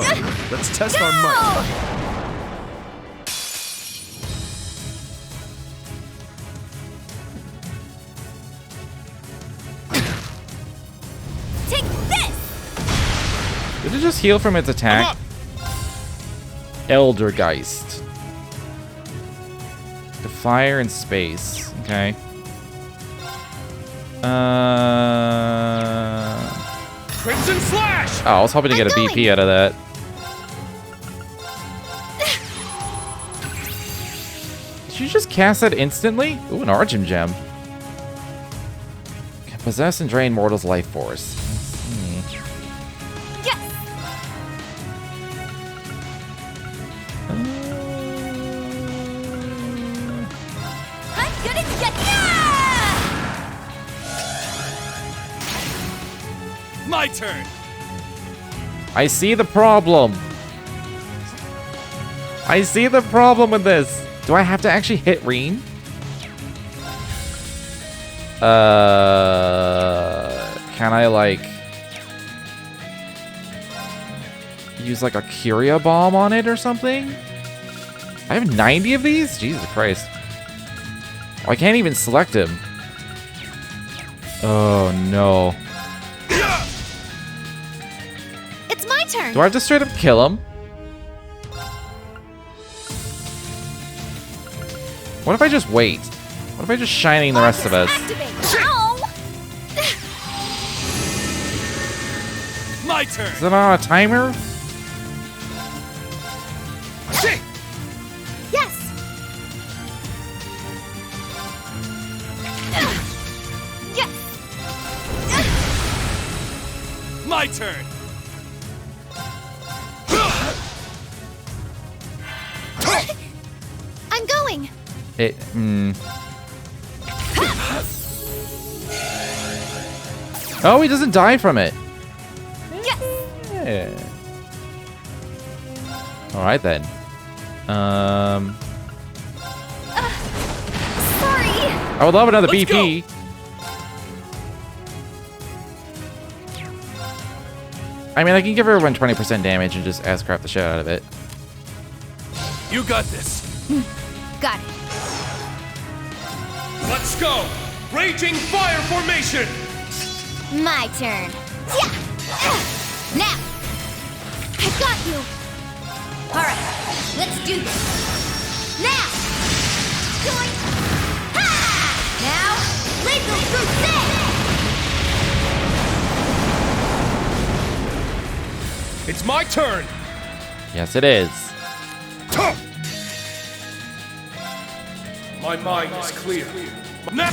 Speaker 6: Let's test our might.
Speaker 2: Take this!
Speaker 1: Did it just heal from its attack? Eldergeist. The fire and space. Okay.
Speaker 5: Crimson Slash.
Speaker 1: Oh, I was hoping to get a BP out of that. Did you just cast that instantly? Ooh, an Argent Gem. Can possess and drain mortals' life force.
Speaker 2: Yes! I'm gonna get
Speaker 5: My turn.
Speaker 1: I see the problem. I see the problem with this. Do I have to actually hit Reen? Can I like use like a Curia bomb on it or something? I have 90 of these? Jesus Christ. Oh, I can't even select him. Oh no.
Speaker 4: It's my turn.
Speaker 1: Do I have to straight up kill him? What if I just wait? What if I just shining the rest of us?
Speaker 4: Activate.
Speaker 2: Ow!
Speaker 5: My turn.
Speaker 1: Is it on a timer?
Speaker 4: Yes.
Speaker 2: Yes!
Speaker 5: My turn.
Speaker 4: I'm going.
Speaker 1: Oh, he doesn't die from it.
Speaker 2: Yes!
Speaker 1: Yeah. All right then.
Speaker 2: Sorry!
Speaker 1: I would love another
Speaker 5: Let's
Speaker 1: BP. I mean, I can give everyone 20% damage and just ass crap the shit out of it.
Speaker 5: You got this.
Speaker 2: Got it.
Speaker 5: Let's go. Raging Fire Formation.
Speaker 2: My turn. Yeah! Now!
Speaker 4: I've got you.
Speaker 2: Alright, let's do this. Now! Join! Ha! Now, Lethal Crusade!
Speaker 5: It's my turn.
Speaker 1: Yes, it is.
Speaker 5: My mind is clear. Now.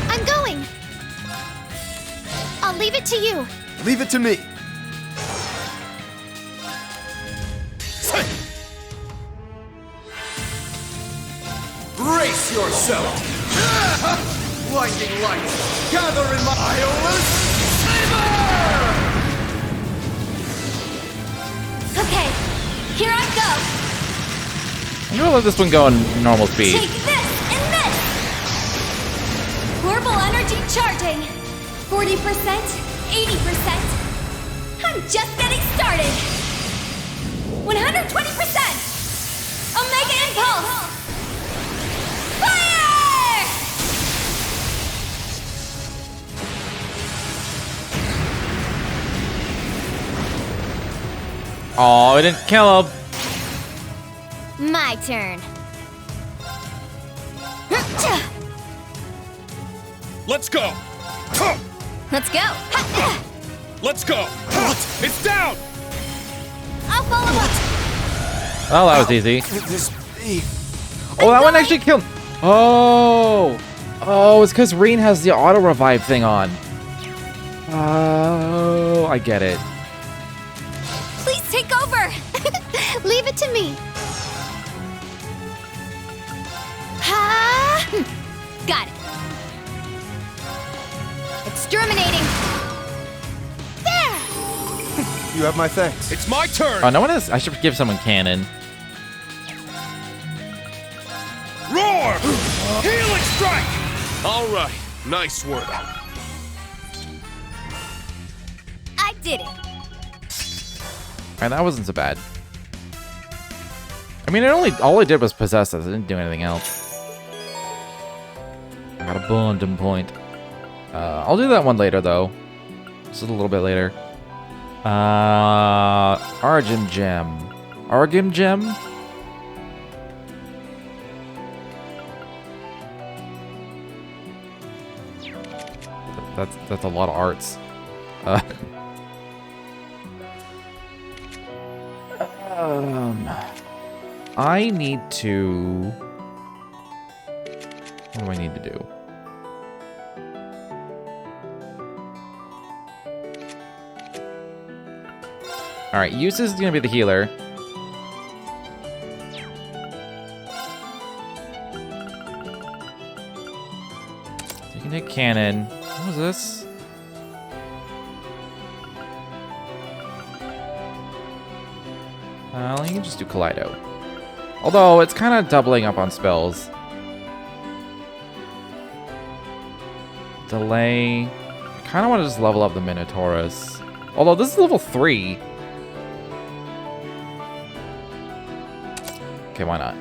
Speaker 4: I'm going. I'll leave it to you.
Speaker 6: Leave it to me.
Speaker 5: Race yourself! Blinding light! Gather in my Iola's Saber!
Speaker 2: Okay, here I go.
Speaker 1: I'm gonna let this one go on normal speed.
Speaker 2: Take this and this. Orbital energy charging. 40%, 80%. I'm just getting started. 120%. Omega impulse. Fire!
Speaker 1: Oh, it didn't kill him.
Speaker 2: My turn.
Speaker 5: Let's go!
Speaker 2: Let's go.
Speaker 5: Let's go! It's down!
Speaker 2: I'll follow up.
Speaker 1: Oh, that was easy.
Speaker 6: Could this be?
Speaker 1: Oh, that one actually killed. Oh. Oh, it's because Reen has the auto revive thing on. Oh, I get it.
Speaker 2: Please take over. Leave it to me. Ha! Got it. Exterminating. There.
Speaker 6: You have my thanks.
Speaker 5: It's my turn!
Speaker 1: Oh, no one is. I should give someone cannon.
Speaker 5: Roar! Healing strike! All right, nice work.
Speaker 2: I did it.
Speaker 1: Alright, that wasn't so bad. I mean, all it did was possess us. It didn't do anything else. I got a bonding point. I'll do that one later, though. Just a little bit later. Argym Gem. Argym Gem? That's a lot of arts. I need to... What do I need to do? Alright, Use is gonna be the healer. So you can take cannon. What was this? Well, you can just do Kaleido. Although, it's kind of doubling up on spells. Delay. I kind of want to just level up the Minotaurus. Although, this is level 3. Okay, why not?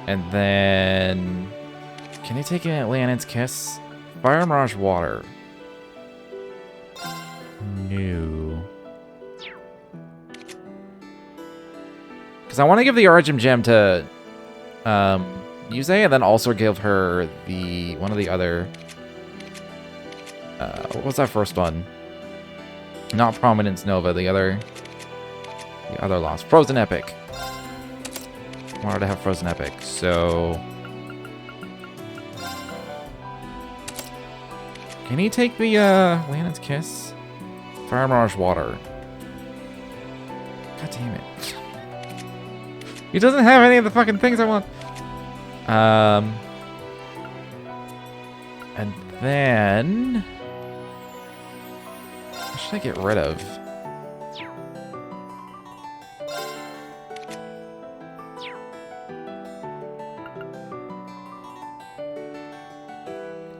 Speaker 1: And then... Can you take Leonid's Kiss? Fire Mirage Water. No. Because I want to give the Argym Gem to Yusei, and then also give her the one of the other... what was that first one? Not Prominence Nova, the other lost. Frozen Epic. I wanted to have Frozen Epic, so... Can he take the Leonid's Kiss? Fire Mirage Water. God damn it. He doesn't have any of the fucking things I want. And then... What should I get rid of?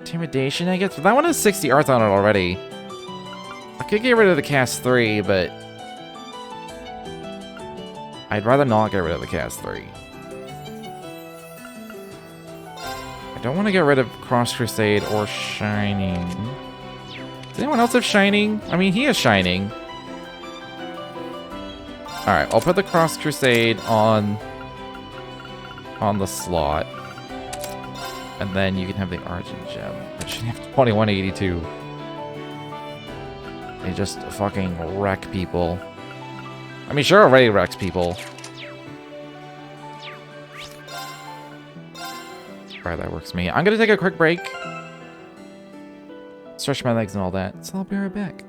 Speaker 1: Intimidation, I guess? But that one has 60 arts on it already. I could get rid of the cast 3, but... I'd rather not get rid of the cast 3. I don't want to get rid of Cross Crusade or Shining. Does anyone else have Shining? I mean, he has Shining. Alright, I'll put the Cross Crusade on the slot. And then you can have the Argent Gem. But you have 2182. They just fucking wreck people. I mean, sure, already wrecks people. Alright, that works for me. I'm gonna take a quick break. Stretch my legs and all that. So I'll be right back.